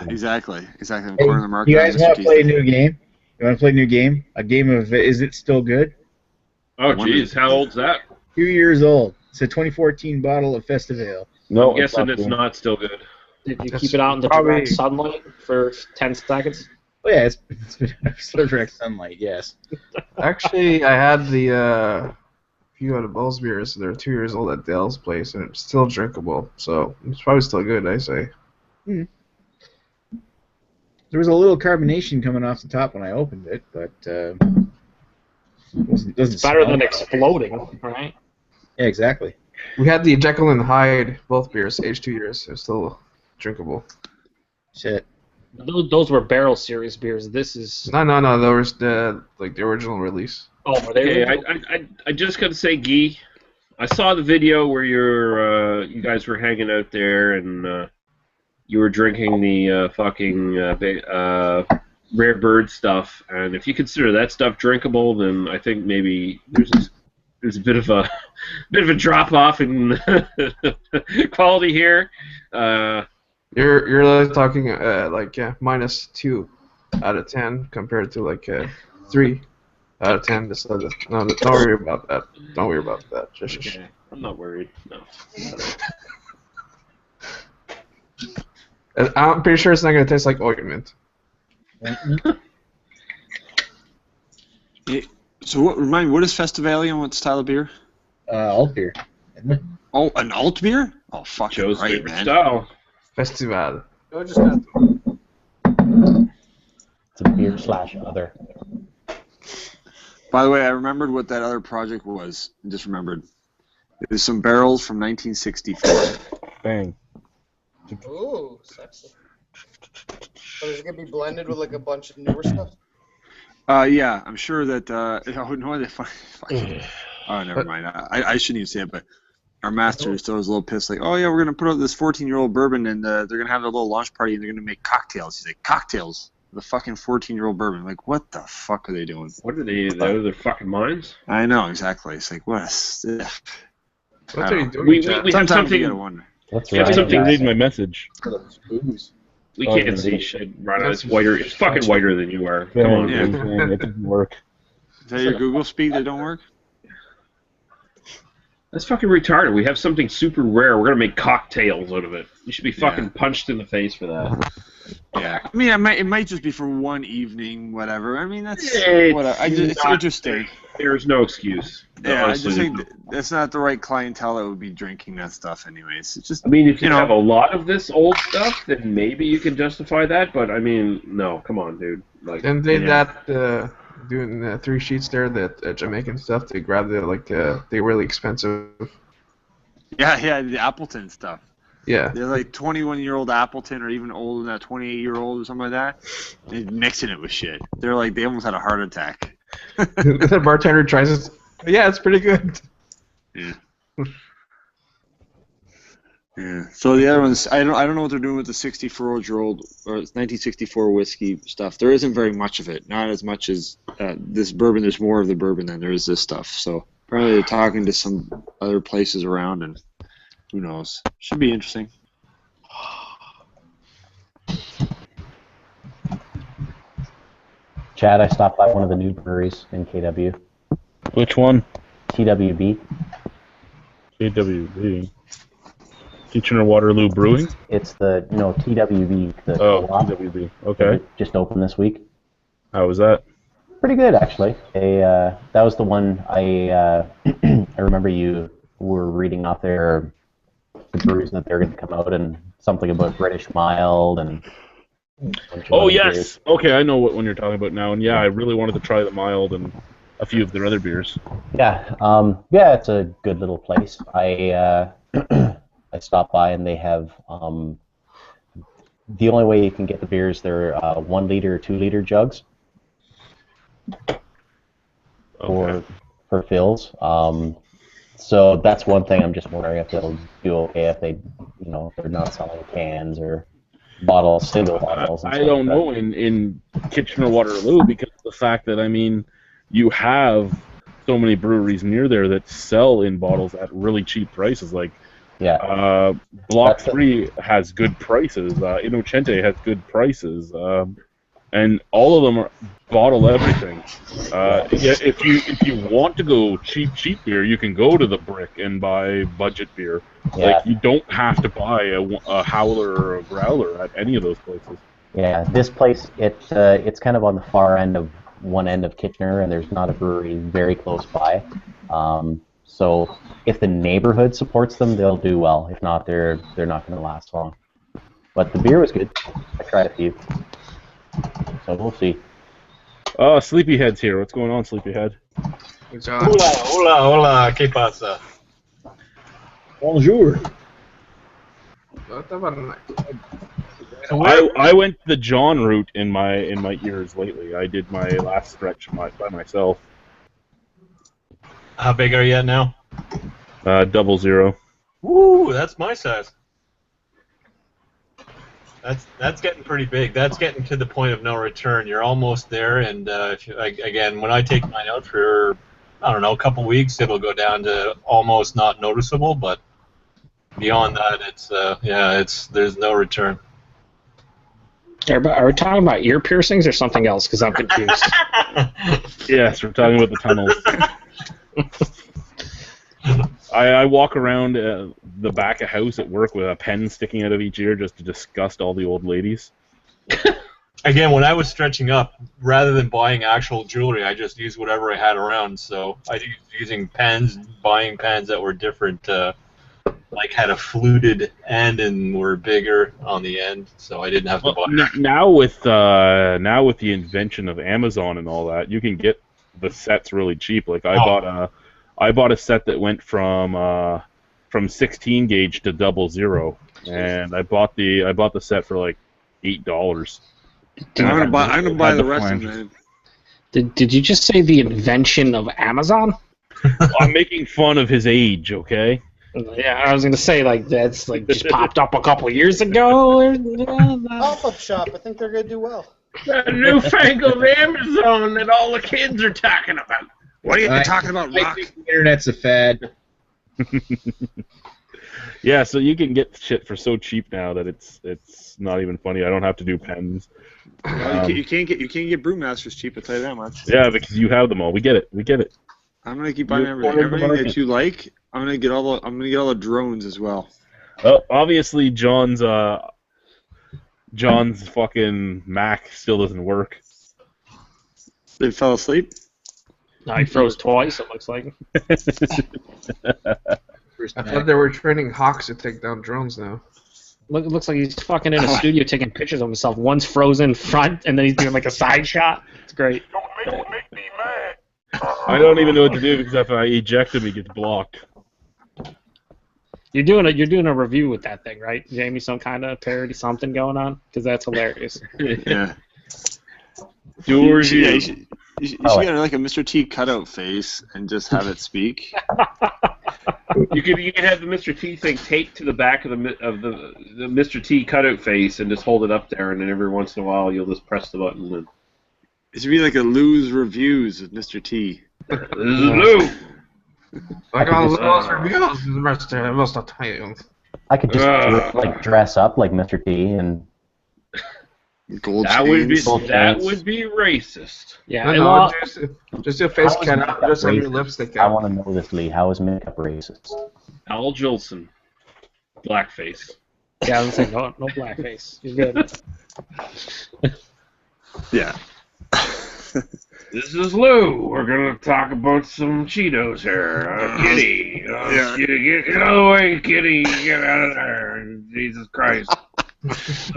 Exactly. I'm Hey, cornering the market. you guys want to play a new game? You want to play a new game? A game of Is It Still Good? Oh, jeez, how old's that? 2 years old. It's a 2014 bottle of Festival. No, I'm guessing it's not still good. Did you keep it out in the direct sunlight for 10 seconds? Oh yeah, it's been out direct sunlight. Yes. Actually, I had the few out of Bell's beers. They're 2 years old at Dale's place, and it's still drinkable. So it's probably still good, I say. There was a little carbonation coming off the top when I opened it, but doesn't It's better than smell. exploding, right? Yeah, exactly. We had the Jekyll and Hyde, both beers, aged 2 years. They're still drinkable. Shit. Those were barrel series beers. This is No. That was the original release. oh, were they? Okay, I just got to say, Guy, I saw the video where you guys were hanging out there and you were drinking the fucking rare bird stuff. And if you consider that stuff drinkable, then I think maybe there's a bit of a drop off in quality here. You're talking -2 out of 10 compared to 3 out of 10. No, don't worry about that. Don't worry about that. Okay. I'm not worried. No. I'm pretty sure it's not gonna taste like ointment. So remind me, what is Festivalium and what style of beer? Alt beer. Isn't it? Oh, an alt beer? Oh, fuck. Joe's right, favorite man. style. Festival. Joe just got It's a beer slash other. By the way, I remembered what that other project was. I just remembered. It was some barrels from 1964. Bang. Ooh, sexy. So is it gonna be blended with like a bunch of newer stuff? Yeah, I'm sure that. Oh no, they oh, never mind. I shouldn't even say it, but our master still was a little pissed. Like, oh yeah, we're gonna put out this 14-year-old bourbon, and they're gonna have a little launch party, and they're gonna make cocktails. He's like, cocktails? The fucking 14-year-old bourbon. Like, what the fuck are they doing? What are they? Out of their fucking minds? I know exactly. It's like, what? What are you doing? We Chad? have Sometimes you something. gotta wonder. That's Yeah, right. something Read my message. We Oh, can't see shit, Rana. It's whiter. It's fucking whiter than you are. Come on, Yeah. dude. It didn't work. Is that your Google Speak that don't work? That's fucking retarded. We have something super rare. We're gonna make cocktails out of it. You should be fucking punched in the face for that. Yeah. I mean, it might just be for one evening, whatever. I mean, that's It's whatever. It's not- interesting. There's no excuse. Yeah, I Honestly, just think that's not the right clientele that would be drinking that stuff, anyways. It's just. I mean, if you know. have a lot of this old stuff, then maybe you can justify that. But I mean, no, come on, dude. Like, And they Yeah. that doing the 3 sheets there, that Jamaican stuff. They grab the really expensive. Yeah, the Appleton stuff. Yeah. They're like 21-year-old Appleton, or even older than that, 28-year-old or something like that. They're mixing it with shit. They're like, they almost had a heart attack. The bartender tries it. Yeah, it's pretty good. Yeah. Yeah. So the other ones, I don't know what they're doing with the 64-year-old or 1964 whiskey stuff. There isn't very much of it. Not as much as this bourbon. There's more of the bourbon than there is this stuff. So apparently they're talking to some other places around, and who knows? Should be interesting. Chad, I stopped by one of the new breweries in KW. Which one? TWB. KWB. Kitchener-Waterloo Brewing? It's the TWB. The Oh, co-op. TWB. Okay. Just opened this week. How was that? Pretty good, actually. That was the one I I remember you were reading off there the brews that they're going to come out, and something about British mild and. a bunch of Oh, other yes! beers. Okay, I know what one you're talking about now. And yeah, I really wanted to try the mild and a few of their other beers. Yeah, yeah, it's a good little place. I I stopped by and they have the only way you can get the beers, they're 1 liter or 2 liter jugs for fills. So that's one thing. I'm just wondering if they'll do okay if they, if they're not selling cans or bottles, single bottles. And I stuff don't like know in Kitchener-Waterloo, because of the fact that, I mean, you have so many breweries near there that sell in bottles at really cheap prices. Like, yeah, Block That's it. 3 has good prices. Innocente has good prices. And all of them are bottle everything. Yeah, if you want to go cheap beer, you can go to the Brick and buy budget beer. Yeah. Like, you don't have to buy a Howler or a Growler at any of those places. Yeah, this place it's kind of on the far end of one end of Kitchener, and there's not a brewery very close by. So if the neighborhood supports them, they'll do well. If not, they're not going to last long. But the beer was good. I tried a few, so we'll see. Sleepyhead's here. What's going on, Sleepyhead? Hola, ¿qué pasa? Bonjour. I went the John route in my ears lately. I did my last stretch by myself. How big are you at now? 00. Woo, that's my size. That's getting pretty big. That's getting to the point of no return. You're almost there, and again, when I take mine out for, I don't know, a couple weeks, it'll go down to almost not noticeable, but beyond that, there's no return. Are we talking about ear piercings or something else? Because I'm confused. Yes, we're talking about the tunnels. I walk around the back of house at work with a pen sticking out of each ear just to disgust all the old ladies. Again, when I was stretching up, rather than buying actual jewelry, I just used whatever I had around. So I was using pens, buying pens that were different like had a fluted end and were bigger on the end, so I didn't have to buy. Now with the invention of Amazon and all that, you can get the sets really cheap. Like I bought a set that went from 16 gauge to 00, and I bought the set for like $8. I'm gonna buy the rest of it. Did you just say the invention of Amazon? I'm making fun of his age, okay? Yeah, I was gonna say like that's like just popped up a couple years ago. Pop-up shop. I think they're gonna do well. That newfangled Amazon that all the kids are talking about. What are you talking about, I Rock? think the internet's a fad. Yeah, so you can get shit for so cheap now that it's not even funny. I don't have to do pens. You can't get Brewmasters cheap. I'll tell you that much. Yeah, because you have them all. We get it. I'm gonna keep buying everything that you like. I'm gonna get all the drones as well. Obviously, John's fucking Mac still doesn't work. They fell asleep. No, he froze twice. It looks like. I thought they were training hawks to take down drones now. It looks like he's fucking in a studio taking pictures of himself. One's frozen front, and then he's doing like a side shot. It's great. Don't make me mad. I don't even know what to do because if I eject him, he gets blocked. You're doing a review with that thing, right, Jamie? Some kind of parody, something going on? Because that's hilarious. Yeah. Do a review. You should get like a Mr. T cutout face and just have it speak. You could have the Mr. T thing taped to the back of the Mr. T cutout face and just hold it up there, and then every once in a while you'll just press the button. And... It should be like a Lou's Reviews with Mr. T. This is Lou. Like all those reviews, most of the time. I could just like dress up like Mr. T and. Gold That chains. would be racist. Yeah, No, just your face cut just have your lipstick I out. want to know this, Lee. How is makeup racist? Al Jolson, blackface. Yeah, I was saying no blackface. You're good. Yeah. This is Lou. We're gonna talk about some Cheetos here. Kitty, Yeah. Kitty, get out of the way, Kitty. Get out of there. Jesus Christ.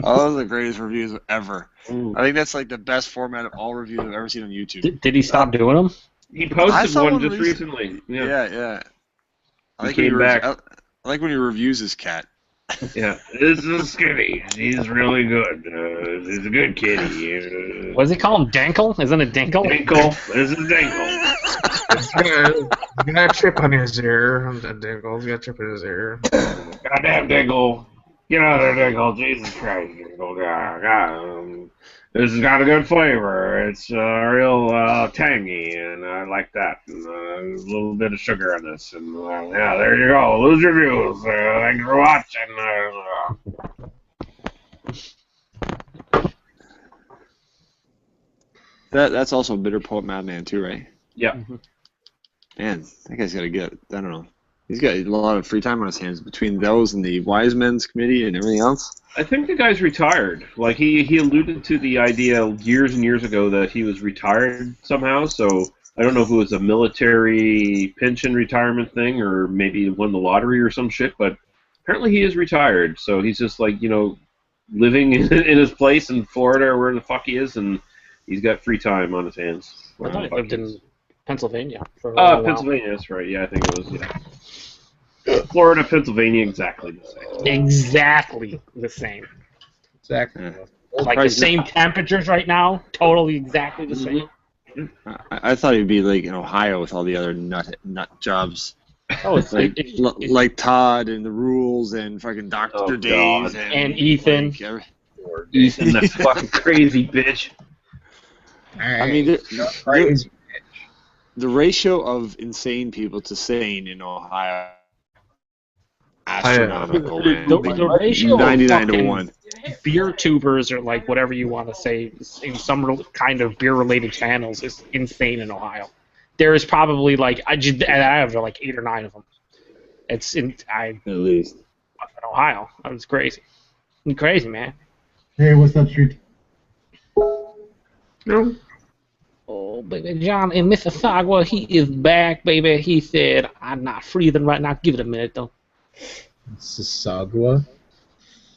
Oh, those are the greatest reviews ever. Ooh. I think that's like the best format of all reviews I've ever seen on YouTube. Did he stop doing them? He I posted saw one one just recently. recently. Yeah. I He came back. I like when he reviews his cat. Yeah, this is Kitty. He's really good. He's a good kitty. What does he call him? Dankle? Isn't it Dankle? Dinkle. This is Dinkle. You got a chip on his ear. Dingles, you got a chip in his ear. Goddamn Dinkle. Get out of there, Dinkle. Jesus Christ, Dinkle. God. This has got a good flavor. It's real tangy, and I like that. And, a little bit of sugar in this. And yeah, there you go. Lose reviews. Thanks for watching. That's also Bitter Poet Madman too, right? Yeah. Man, that guy's got to get. I don't know. He's got a lot of free time on his hands between those and the Wise Men's Committee and everything else. I think the guy's retired. Like he alluded to the idea years and years ago that he was retired somehow. So I don't know if it was a military pension retirement thing or maybe he won the lottery or some shit. But apparently he is retired. So he's just like living in his place in Florida or where the fuck he is, and he's got free time on his hands. I thought he lived in Pennsylvania for a while. Pennsylvania. That's right. Yeah, I think it was. Yeah. Florida, Pennsylvania, exactly the same. Exactly the same. Exactly. Like the same temperatures right now, totally exactly the same. I thought he'd be like in Ohio with all the other nut jobs. Oh, it's like Todd and the Rules and fucking Dr. Dave and Ethan. Ethan, that fucking crazy bitch. I mean, the ratio of insane people to sane in Ohio. Astronomical, man. The ratio 99 to 1. Beer tubers or like whatever you want to say in some kind of beer related channels is insane in Ohio. There is probably like I have like 8 or 9 of them. It's at least in Ohio. That was crazy. Crazy, man. Hey, what's up, Street? No. Oh, baby, John in Mississauga, he is back, baby. He said, I'm not freezing right now. Give it a minute, though. Mississauga.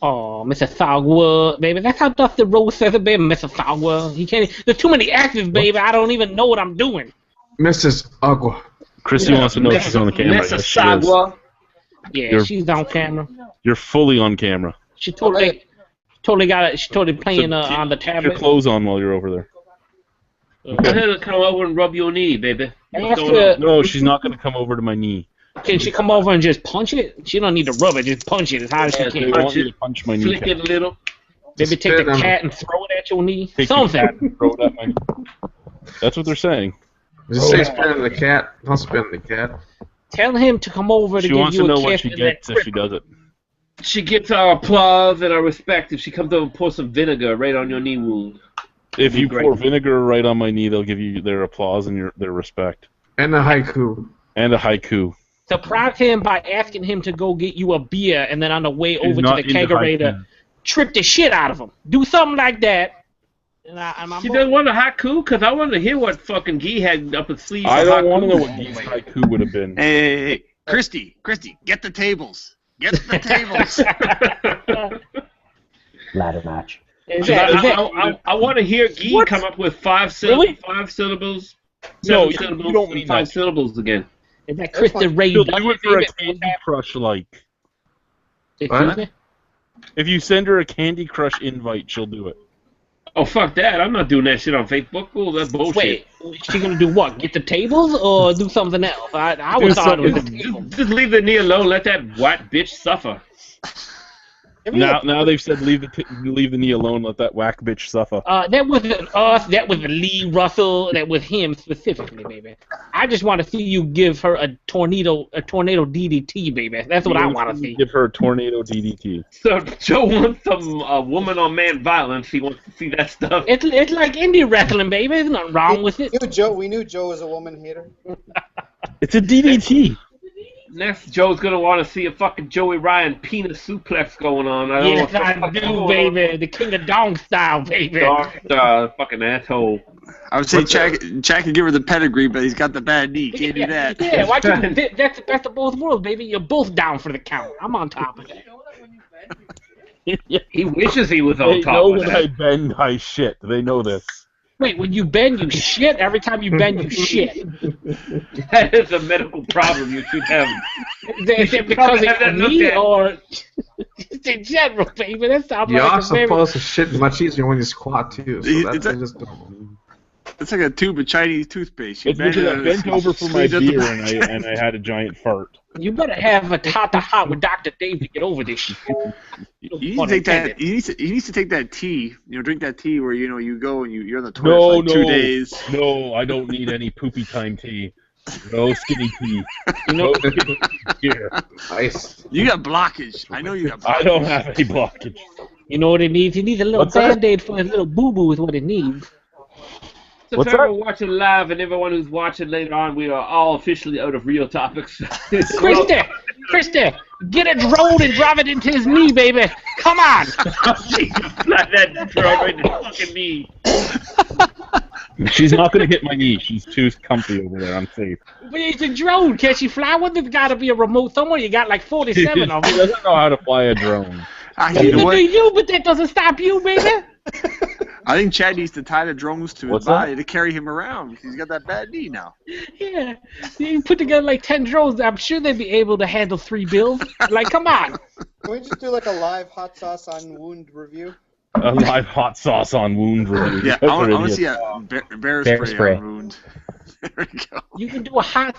Oh, Mississauga, baby. That's how Dusty Rose says it, baby. Mississauga. He can't. There's too many X's, baby. I don't even know what I'm doing. Mrs. Agua. Christy wants to know if she's on the camera. Yes, she is. Mississauga. Yeah, she's on camera. You're fully on camera. She totally got it. She's totally playing on the Keep your tablet. clothes on while you're over there. Go ahead and come over and rub your knee, baby. No, she's not going to come over to my knee. Can she come over and just punch it? She don't need to rub it. Just punch it as hard as she can. They want you to punch my knee. Flick it a little. Maybe take the cat and throw it at your knee. Take Something. the cat and throw it at my knee. That's what they're saying. Just say spin on the cat. Don't spin on the cat. Tell him to come over to She give wants you to know a what kiss she and gets then if she does it. She gets our applause and our respect if she comes over and pour some vinegar right on your knee wound. If you great. pour vinegar right on my knee, they'll give you their applause and their respect. And a haiku. And a haiku. surprise him by asking him to go get you a beer, and then on the way She's over to not the into kegerator, haiku. trip the shit out of him. Do something like that. And She doesn't want a haiku? Because I wanted to hear what fucking Guy had up his sleeve. I for don't want to haiku. know what Guy's haiku would have been. Hey, Christy, get the tables. Get the tables. Ladder match. I want to hear Guy come up with five syllables. No, Seven syllables, you don't and mean five that. syllables again. Is that Kristen Ray? She'll do it for a Candy Crush like. Excuse me? If you send her a Candy Crush invite, she'll do it. Oh, fuck that. I'm not doing that shit on Facebook. Oh, that's bullshit. Wait, she gonna do what? Get the tables or do something else? I was thought it was the tables. Just leave the knee alone. Let that white bitch suffer. Now they've said leave the knee alone. Let that whack bitch suffer. That wasn't us. That was Lee Russell. That was him specifically, baby. I just want to see you give her a tornado DDT, baby. That's what I want to see. Give her a tornado DDT. So Joe wants some woman on man violence. He wants to see that stuff. It's like indie wrestling, baby. There's nothing wrong with it. We knew Joe was a woman hater. It's a DDT. Next, Joe's gonna want to see a fucking Joey Ryan penis suplex going on. I don't Yes, know I do, baby. The King of Dong style, baby. Fucking asshole. I would say Chad could give her the pedigree, but he's got the bad knee. Can't do that. Yeah, why can't that's the best of both worlds, baby. You're both down for the count. I'm on top of that. He wishes he was on They top know of when that. I bend, I shit. They know this. Wait, when you bend, you shit? Every time you bend, you shit. That is a medical problem you should have. Is it because of your knee or just in general, baby? That sounds You're like also a very... supposed to shit much easier when you squat too. So that's just It's like a tube of Chinese toothpaste. You It's because I bend bent over for my squeeze out the beer back. and I had a giant fart. You better have a hot with Dr. Dave to get over this shit. You need to take that. He needs to take that tea. Drink that tea where you go and you're on the toilet for like 2 days. No, I don't need any poopy time tea. No skinny tea. Here. Nice. You got blockage. I know you got blockage. I don't have any blockage. You know what it needs? It needs a little What's that? Band-Aid for his little boo-boo is what it needs. So What's if that? everyone watching live and everyone who's watching later on, we are all officially out of real topics. Christy, get a drone and drive it into his knee, baby. Come on. Slap that drone right in the fucking knee. She's not going to hit my knee. She's too comfy over there. I'm safe. But it's a drone. Can she fly one? There's got to be a remote somewhere. You got like 47 of She them. doesn't know how to fly a drone. You know what? You, but that doesn't stop you, baby. I think Chad needs to tie the drones to his What's body that? to carry him around because he's got that bad knee now. Yeah. You put together like 10 drones. I'm sure they'd be able to handle 3 bills. Like, come on. Can we just do like a live hot sauce on wound review? A live hot sauce on wound review. Yeah, That's I want to idiot. see a bear Bear spray spray. on wound. There we go. You can do a hot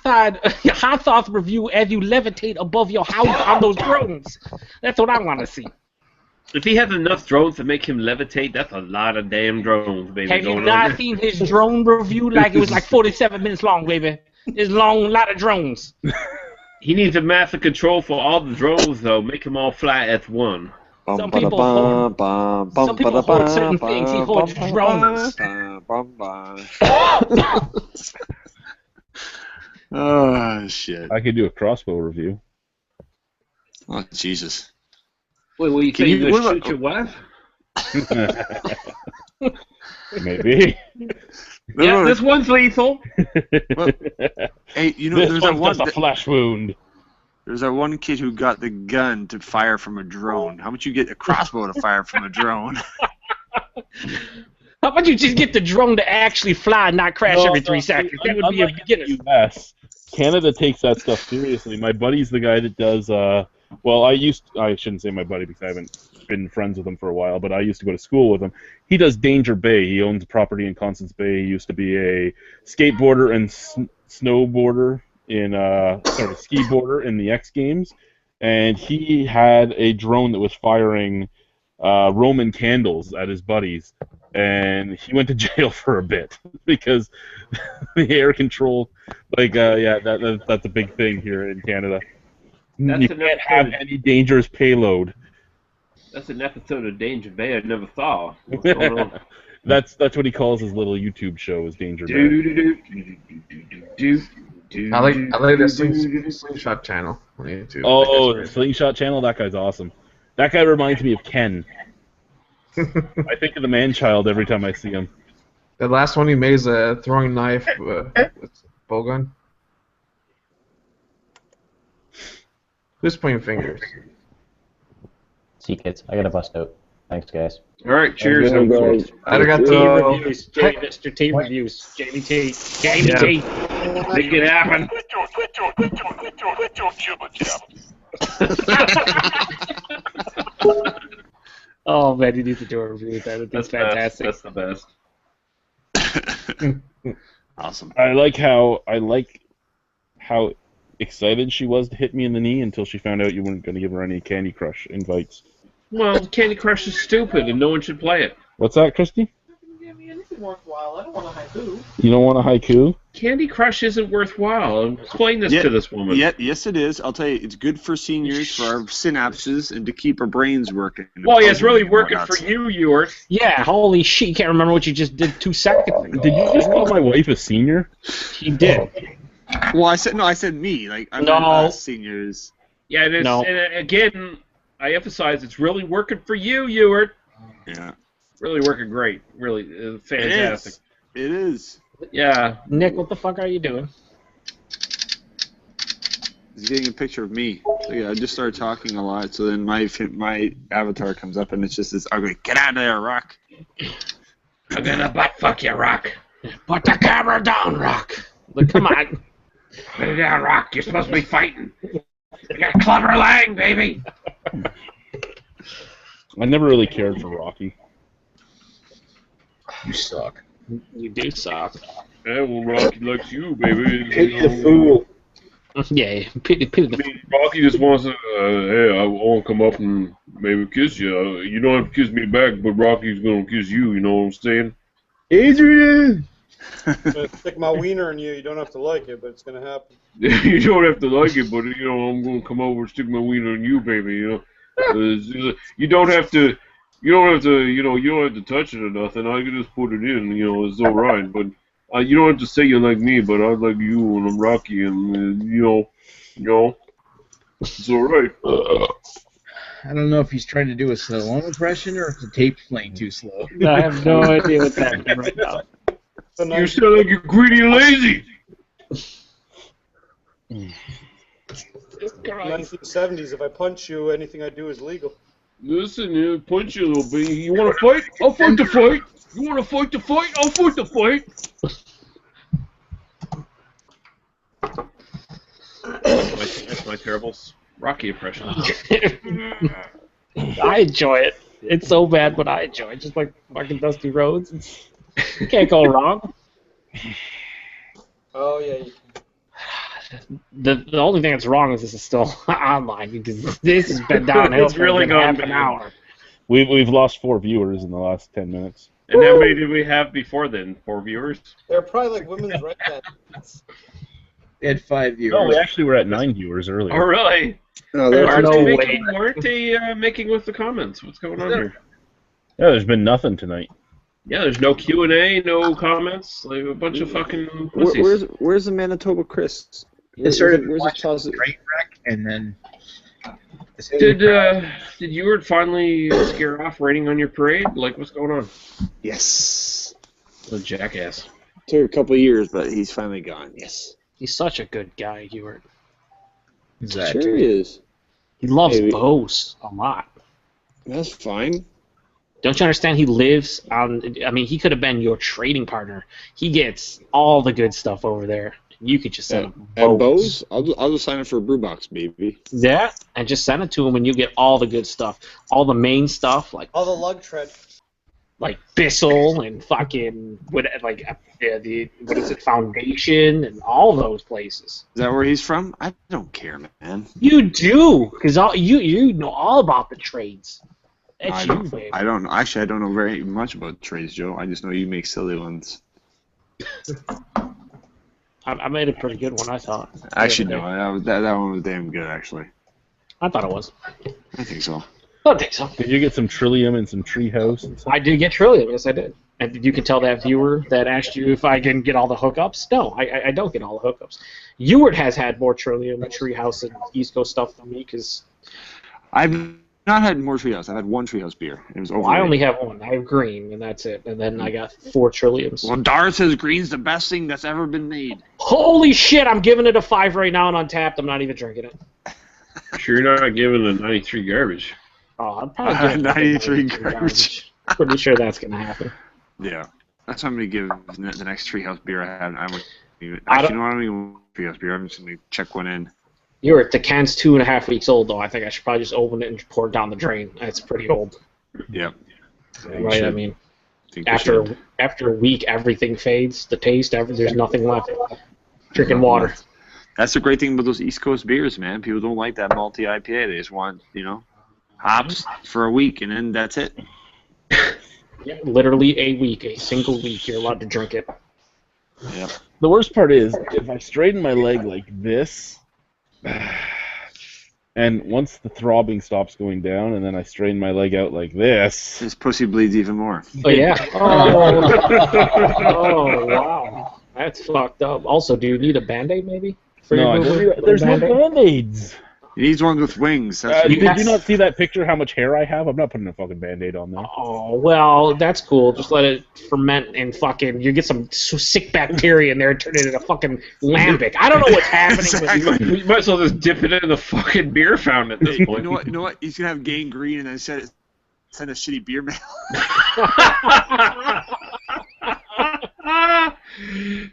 sauce review as you levitate above your house on those drones. That's what I want to see. If he has enough drones to make him levitate, that's a lot of damn drones, baby. Have you going not on. seen his drone review? Like it was like 47 minutes long, baby. It's long, lot of drones. He needs a master control for all the drones, though. Make them all fly as one. Some people hold certain things. He holds drones. Oh shit! I could do a crossbow review. Oh Jesus! Wait, you Can say you- you're what gonna about- shoot your wife? Maybe. Yeah, this one's lethal. Hey, This there's one's just a flesh wound. There's that one kid who got the gun to fire from a drone. How much you get a crossbow to fire from a drone? How about you just get the drone to actually fly and not crash every 3 seconds? That would be a beginner. U.S. Canada takes that stuff seriously. My buddy's the guy that does. Well, I shouldn't say my buddy because I haven't been friends with him for a while, but I used to go to school with him. He does Danger Bay. He owns property in Constance Bay. He used to be a skateboarder and snowboarder skiboarder in the X Games, and he had a drone that was firing Roman candles at his buddies, and he went to jail for a bit because the air control, that's a big thing here in Canada. You can't have any dangerous payload. That's an episode of Danger Bay I never saw. What's going on? That's what he calls his little YouTube show, is Danger Bay. I like the Slingshot channel on YouTube. Oh, the Slingshot channel? That guy's awesome. That guy reminds me of Ken. I think of the man-child every time I see him. The last one he made is a throwing knife with bow gun. Who's pointing fingers? See, kids, I gotta bust out. Thanks, guys. All right, cheers. Team reviews. Team reviews. Jamie T. Jamie T. Make it happen. Oh man, you need to do a review of that. That's fantastic. That's the best. Awesome. I like how excited she was to hit me in the knee until she found out you weren't going to give her any Candy Crush invites. Well, Candy Crush is stupid, and no one should play it. What's that, Christy? Worthwhile. I don't want a haiku. You don't want a haiku? Candy Crush isn't worthwhile. Explain this to this woman. Yes, it is. I'll tell you, it's good for seniors, for our synapses, and to keep our brains working. Well, yeah, it's really working for you, Ewart. Yeah, holy shit, you can't remember what you just did 2 seconds ago. Did you just call my wife a senior? He did. Well, I said me. Like, I'm not seniors. Yeah, it is. No. And again, I emphasize it's really working for you, Ewart. Yeah. Really working great. Really fantastic. It is. Yeah. Nick, what the fuck are you doing? He's getting a picture of me. So, yeah, I just started talking a lot, so then my avatar comes up, and it's just this ugly, get out of there, Rock. I'm gonna butt fuck you, Rock. Put the camera down, Rock. Look, come on. Put it down, Rock. You're supposed to be fighting. We got Clubber Lang, baby. I never really cared for Rocky. You suck. You do suck. Yeah, well, Rocky likes you, baby. Pity the fool. Yeah, pity the fool. Rocky just wants to, hey, I want to come up and maybe kiss you. You don't have to kiss me back, but Rocky's going to kiss you, you know what I'm saying? Adrian! Stick my wiener in you. You don't have to like it, but it's gonna happen. You don't have to like it, but you know I'm gonna come over and stick my wiener in you, baby. You know, you don't have to. You don't have to touch it or nothing. I can just put it in. You know, it's all right. But you don't have to say you like me, but I like you, and I'm Rocky, and you know, it's all right. I don't know if he's trying to do a Stallone impression or if the tape's playing too slow. I have no idea what's happening right now. You sound like you're greedy and lazy. 1970s. If I punch you, anything I do is legal. Listen, punch you a little bit. You want to fight? I'll fight the fight. You want to fight the fight? I'll fight the fight. That's my terrible Rocky impression. I enjoy it. It's so bad, but I enjoy it. Just like fucking Dusty Rhodes. You can't go wrong. Oh yeah. You can. The only thing that's wrong is this is still online because this has been downhill It's for really gone half an hour. We've lost 4 viewers in the last 10 minutes. And how many did we have before then? 4 viewers? They're probably like women's rights advocates. They had 5 viewers. No, we actually were at 9 viewers earlier. Oh, really? No, Aren't they making with the comments? What's going on here? Yeah, there's been nothing tonight. Yeah, there's no Q&A, no comments. Like a bunch of fucking pussies. Where's the Manitoba Chris? It started Where's watching the positive? Train Wreck, and then... Did you finally scare off rating on your parade? Like, what's going on? Yes. The jackass. Took a couple of years, but he's finally gone. Yes. He's such a good guy, Ewart. Exactly. Sure he is. He loves Maybe. bows a lot. That's fine. Don't you understand? He lives on. I mean, he could have been your trading partner. He gets all the good stuff over there. You could just send him And bows? I'll just sign up for a brew box, baby. Yeah, and just send it to him, and you get all the good stuff, all the main stuff, All the lug tread. like Bissell and fucking what is it, Foundation, and all those places. Is that where he's from? I don't care, man. You do, because you know all about the trades. That's you, baby. I don't. Actually, I don't know very much about trades, Joe. I just know you make silly ones. I made a pretty good one, I thought. Actually, no. That one was damn good, actually. I thought it was. I think so. I think so. Did you get some Trillium and some Treehouse and stuff? I did get Trillium, yes I did. And you can tell that viewer that asked you if I can get all the hookups. No, I don't get all the hookups. Ewart has had more Trillium, Treehouse, and East Coast stuff than me, because... I've not had more Treehouse. I've had one Treehouse beer. It was I only have one. I have green, and that's it. And then I got 4 Trilliums. Well, Dar says green's the best thing that's ever been made. Holy shit, I'm giving it a 5 right now on Untappd. I'm not even drinking it. Sure you're not giving it a 93 garbage. Oh, I'm probably giving it 93 garbage. Pretty sure that's going to happen. Yeah. That's what I'm going to give the next Treehouse beer I have. Actually, you know what? I'm going to Treehouse beer. I'm just going to check one in. The can's 2.5 weeks old, though. I think I should probably just open it and pour it down the drain. That's pretty old. Yeah. Right, I mean, after a week, everything fades. The taste, there's nothing left. Drinking water. That's the great thing about those East Coast beers, man. People don't like that malty IPA. They just want, hops for a week, and then that's it. Yeah, literally a week, a single week. You're allowed to drink it. Yeah. The worst part is, if I straighten my leg like this, and once the throbbing stops going down, and then I straighten my leg out like this... His pussy bleeds even more. Oh, yeah. Oh, wow. That's fucked up. Also, do you need a Band-Aid, maybe? No, there's no Band-Aids. He needs one with wings. Did you not see that picture, how much hair I have? I'm not putting a fucking Band-Aid on there. Oh, well, that's cool. Just let it ferment and fucking... You get some sick bacteria in there and turn it into fucking lambic. I don't know what's happening with you. You might as well just dip it in the fucking beer fountain at this point. You know what? He's going to have gangrene and then send a shitty beer mail.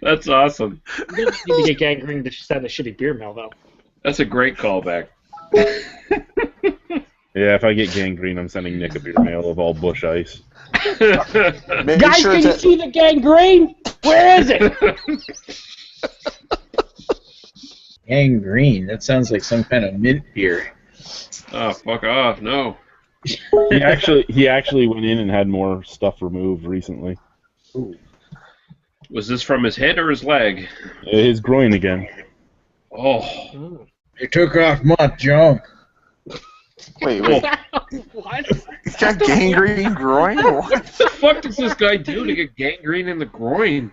That's awesome. You don't need to get gangrene to send a shitty beer mail, though. That's a great callback. Yeah, if I get gangrene, I'm sending Nick a beer mail of all Bush Ice. Guys, can you see the gangrene? Where is it? Gangrene. That sounds like some kind of mint beer. Oh, fuck off! No. He actually went in and had more stuff removed recently. Ooh. Was this from his head or his leg? His groin again. Oh. They took off my junk. Wait. What? He's got gangrene groin? What the fuck does this guy do to get gangrene in the groin?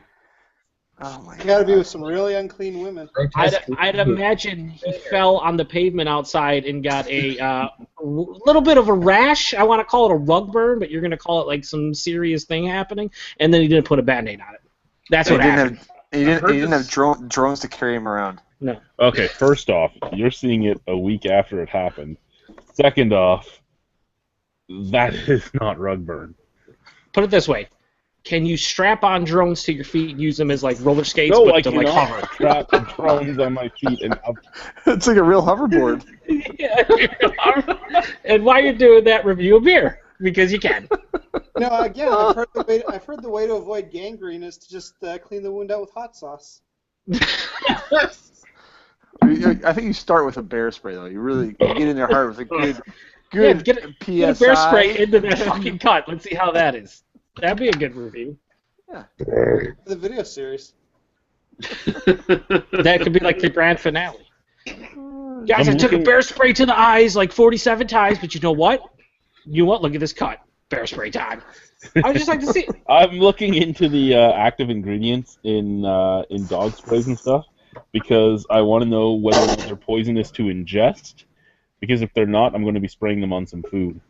Oh my You gotta be with some really unclean women. I'd imagine he fell on the pavement outside and got a little bit of a rash. I want to call it a rug burn, but you're going to call it like some serious thing happening, and then he didn't put a Band-Aid on it. That's what happened. He didn't have drones to carry him around. No. Okay, first off, you're seeing it a week after it happened. Second off, that is not rug burn. Put it this way. Can you strap on drones to your feet and use them as like roller skates, No, but I to like cannot hover? strap the drones on my feet and up. It's like a real hoverboard. And while you're doing that, review a beer because you can. No, again, I've heard the way to avoid gangrene is to just clean the wound out with hot sauce. I think you start with a bear spray though. You really get in there hard with a good get PSI. a bear spray into that fucking cut. Let's see how that is. That'd be a good review. Yeah. The video series. That could be like the grand finale. Guys, I took a bear spray to the eyes like 47 times, but you know what? Look at this cut. Bear spray time. I would just like to see. I'm looking into the active ingredients in dog sprays and stuff because I want to know whether they're poisonous to ingest. Because if they're not, I'm going to be spraying them on some food.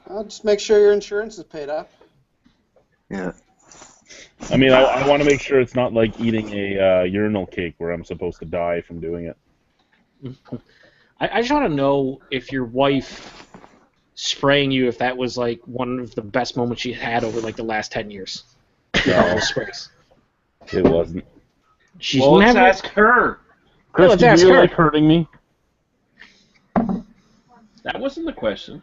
I'll just make sure your insurance is paid up. Yeah. I mean, I want to make sure it's not like eating a urinal cake where I'm supposed to die from doing it. I just want to know if your wife spraying you, if that was like one of the best moments she had over like the last 10 years. No, sprays. It wasn't. She's Well, let's never... ask her. Chris, let's do ask you her. like hurting me? That wasn't the question.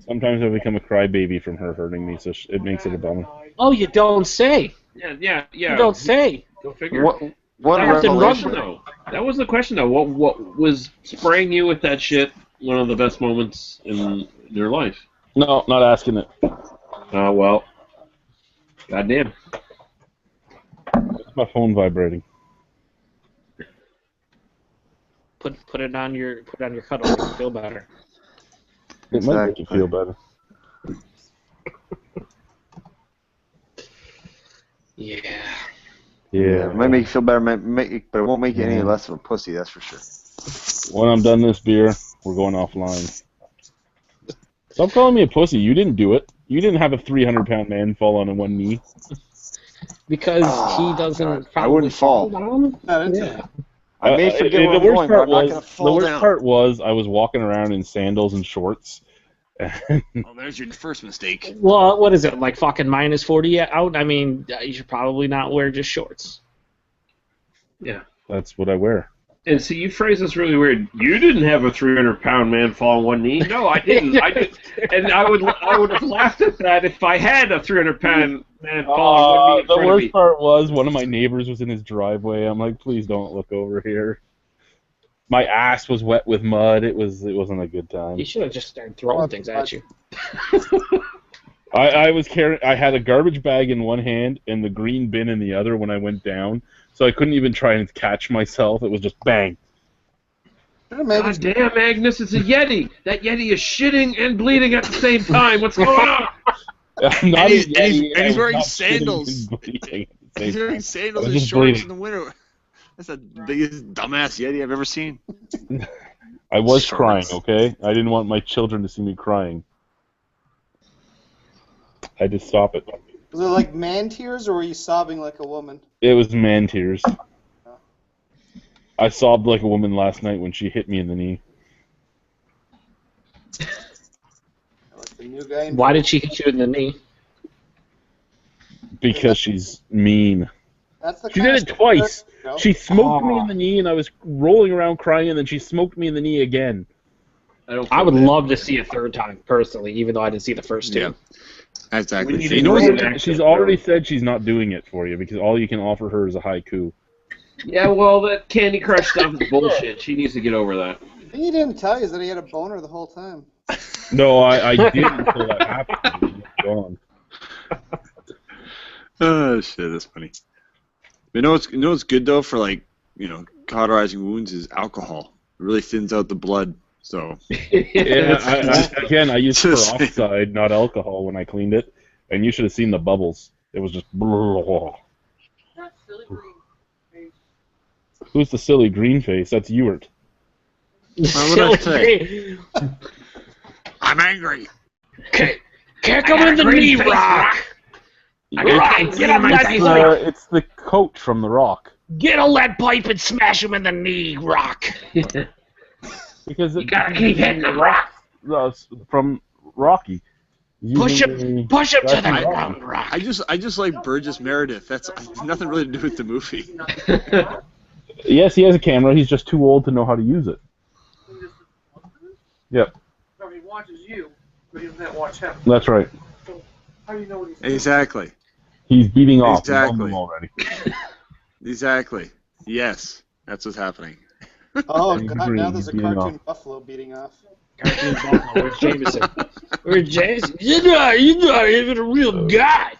Sometimes I become a crybaby from her hurting me, so it makes it a bummer. Oh, you don't say. Yeah. You don't say. Go figure. What That was the revelation? question, though. That was the question, though. What was spraying you with that shit one of the best moments in your life? No, not asking it. Oh, well. Goddamn. It's my phone vibrating. Put it on your cuddle. Make you feel better. It might make you feel better. Yeah. Yeah. It might make you feel better, but it won't make you any less of a pussy, that's for sure. When I'm done this beer, we're going offline. Stop calling me a pussy. You didn't do it. You didn't have a 300-pound man fall on one knee. Because he doesn't. I wouldn't fall. Not into it. I may forget where the I'm worst going, but part I'm not was going to fall the worst down. part was I was walking around in sandals and shorts. Oh, there's your first mistake. Well, what is it, like fucking minus 40 out? I mean, you should probably not wear just shorts. Yeah. That's what I wear. And see, you phrase this really weird. You didn't have a 300-pound man fall on one knee. No, I didn't. I did, and I would have laughed at that if I had a 300-pound man fall on one knee in The front of me. worst part was one of my neighbors was in his driveway. I'm like, please don't look over here. My ass was wet with mud. It wasn't a good time. You should have just started throwing things at you. I was carrying. I had a garbage bag in one hand and the green bin in the other when I went down, so I couldn't even try and catch myself. It was just bang. God damn, Agnes, it's a Yeti. That Yeti is shitting and bleeding at the same time. What's going on? Not he's- a Yeti, and he's I was wearing not sandals. shitting and bleeding at the same He's wearing time. sandals I was and just shorts bleeding. in the winter. That's the biggest dumbass Yeti I've ever seen. I was Shorts. crying, okay? I didn't want my children to see me crying. I had to stop it. Was it like man tears, or were you sobbing like a woman? It was man tears. I sobbed like a woman last night when she hit me in the knee. Like the new guy in Why did she hit you in the knee? Because she's mean. That's the She kind did of it twice. stuff, you know? She smoked me in the knee, and I was rolling around crying, and then she smoked me in the knee again. I would love to see a third time, personally, even though I didn't see the first two. Yeah. Exactly. We need You to know bring what? it back. She's already said she's not doing it for you because all you can offer her is a haiku. Yeah, well, that Candy Crush stuff is bullshit. She needs to get over that. The thing he didn't tell you is that he had a boner the whole time. No, I did until that happened. It's gone. Oh shit, that's funny. You know what's good though for like cauterizing wounds is alcohol. It really thins out the blood. So Yeah, I used peroxide, not alcohol, when I cleaned it, and you should have seen the bubbles. It was just. Who's the silly green face? That's Ewart. what did I say? I'm angry. Kick him in the knee, Rock! Rock, get a lead pipe! It's the coach from The Rock. Get a lead pipe and smash him in the knee, Rock! Because You gotta keep hitting the Rock! From Rocky. Push him to the Rocky. ground, Rock! I just like Burgess Meredith. That's nothing really to do with the movie. Yes, he has a camera. He's just too old to know how to use it. Yep, So he watches you, but he doesn't watch him. that's right. So how do you know what he's Exactly. He's beating off. Exactly. He's on them already. Exactly. Yes, that's what's happening. Oh He's god, green, now there's a he's beating cartoon off. buffalo beating off. Cartoon Buffalo, where's Jameson? Where's Jameson? You're not even a real guy!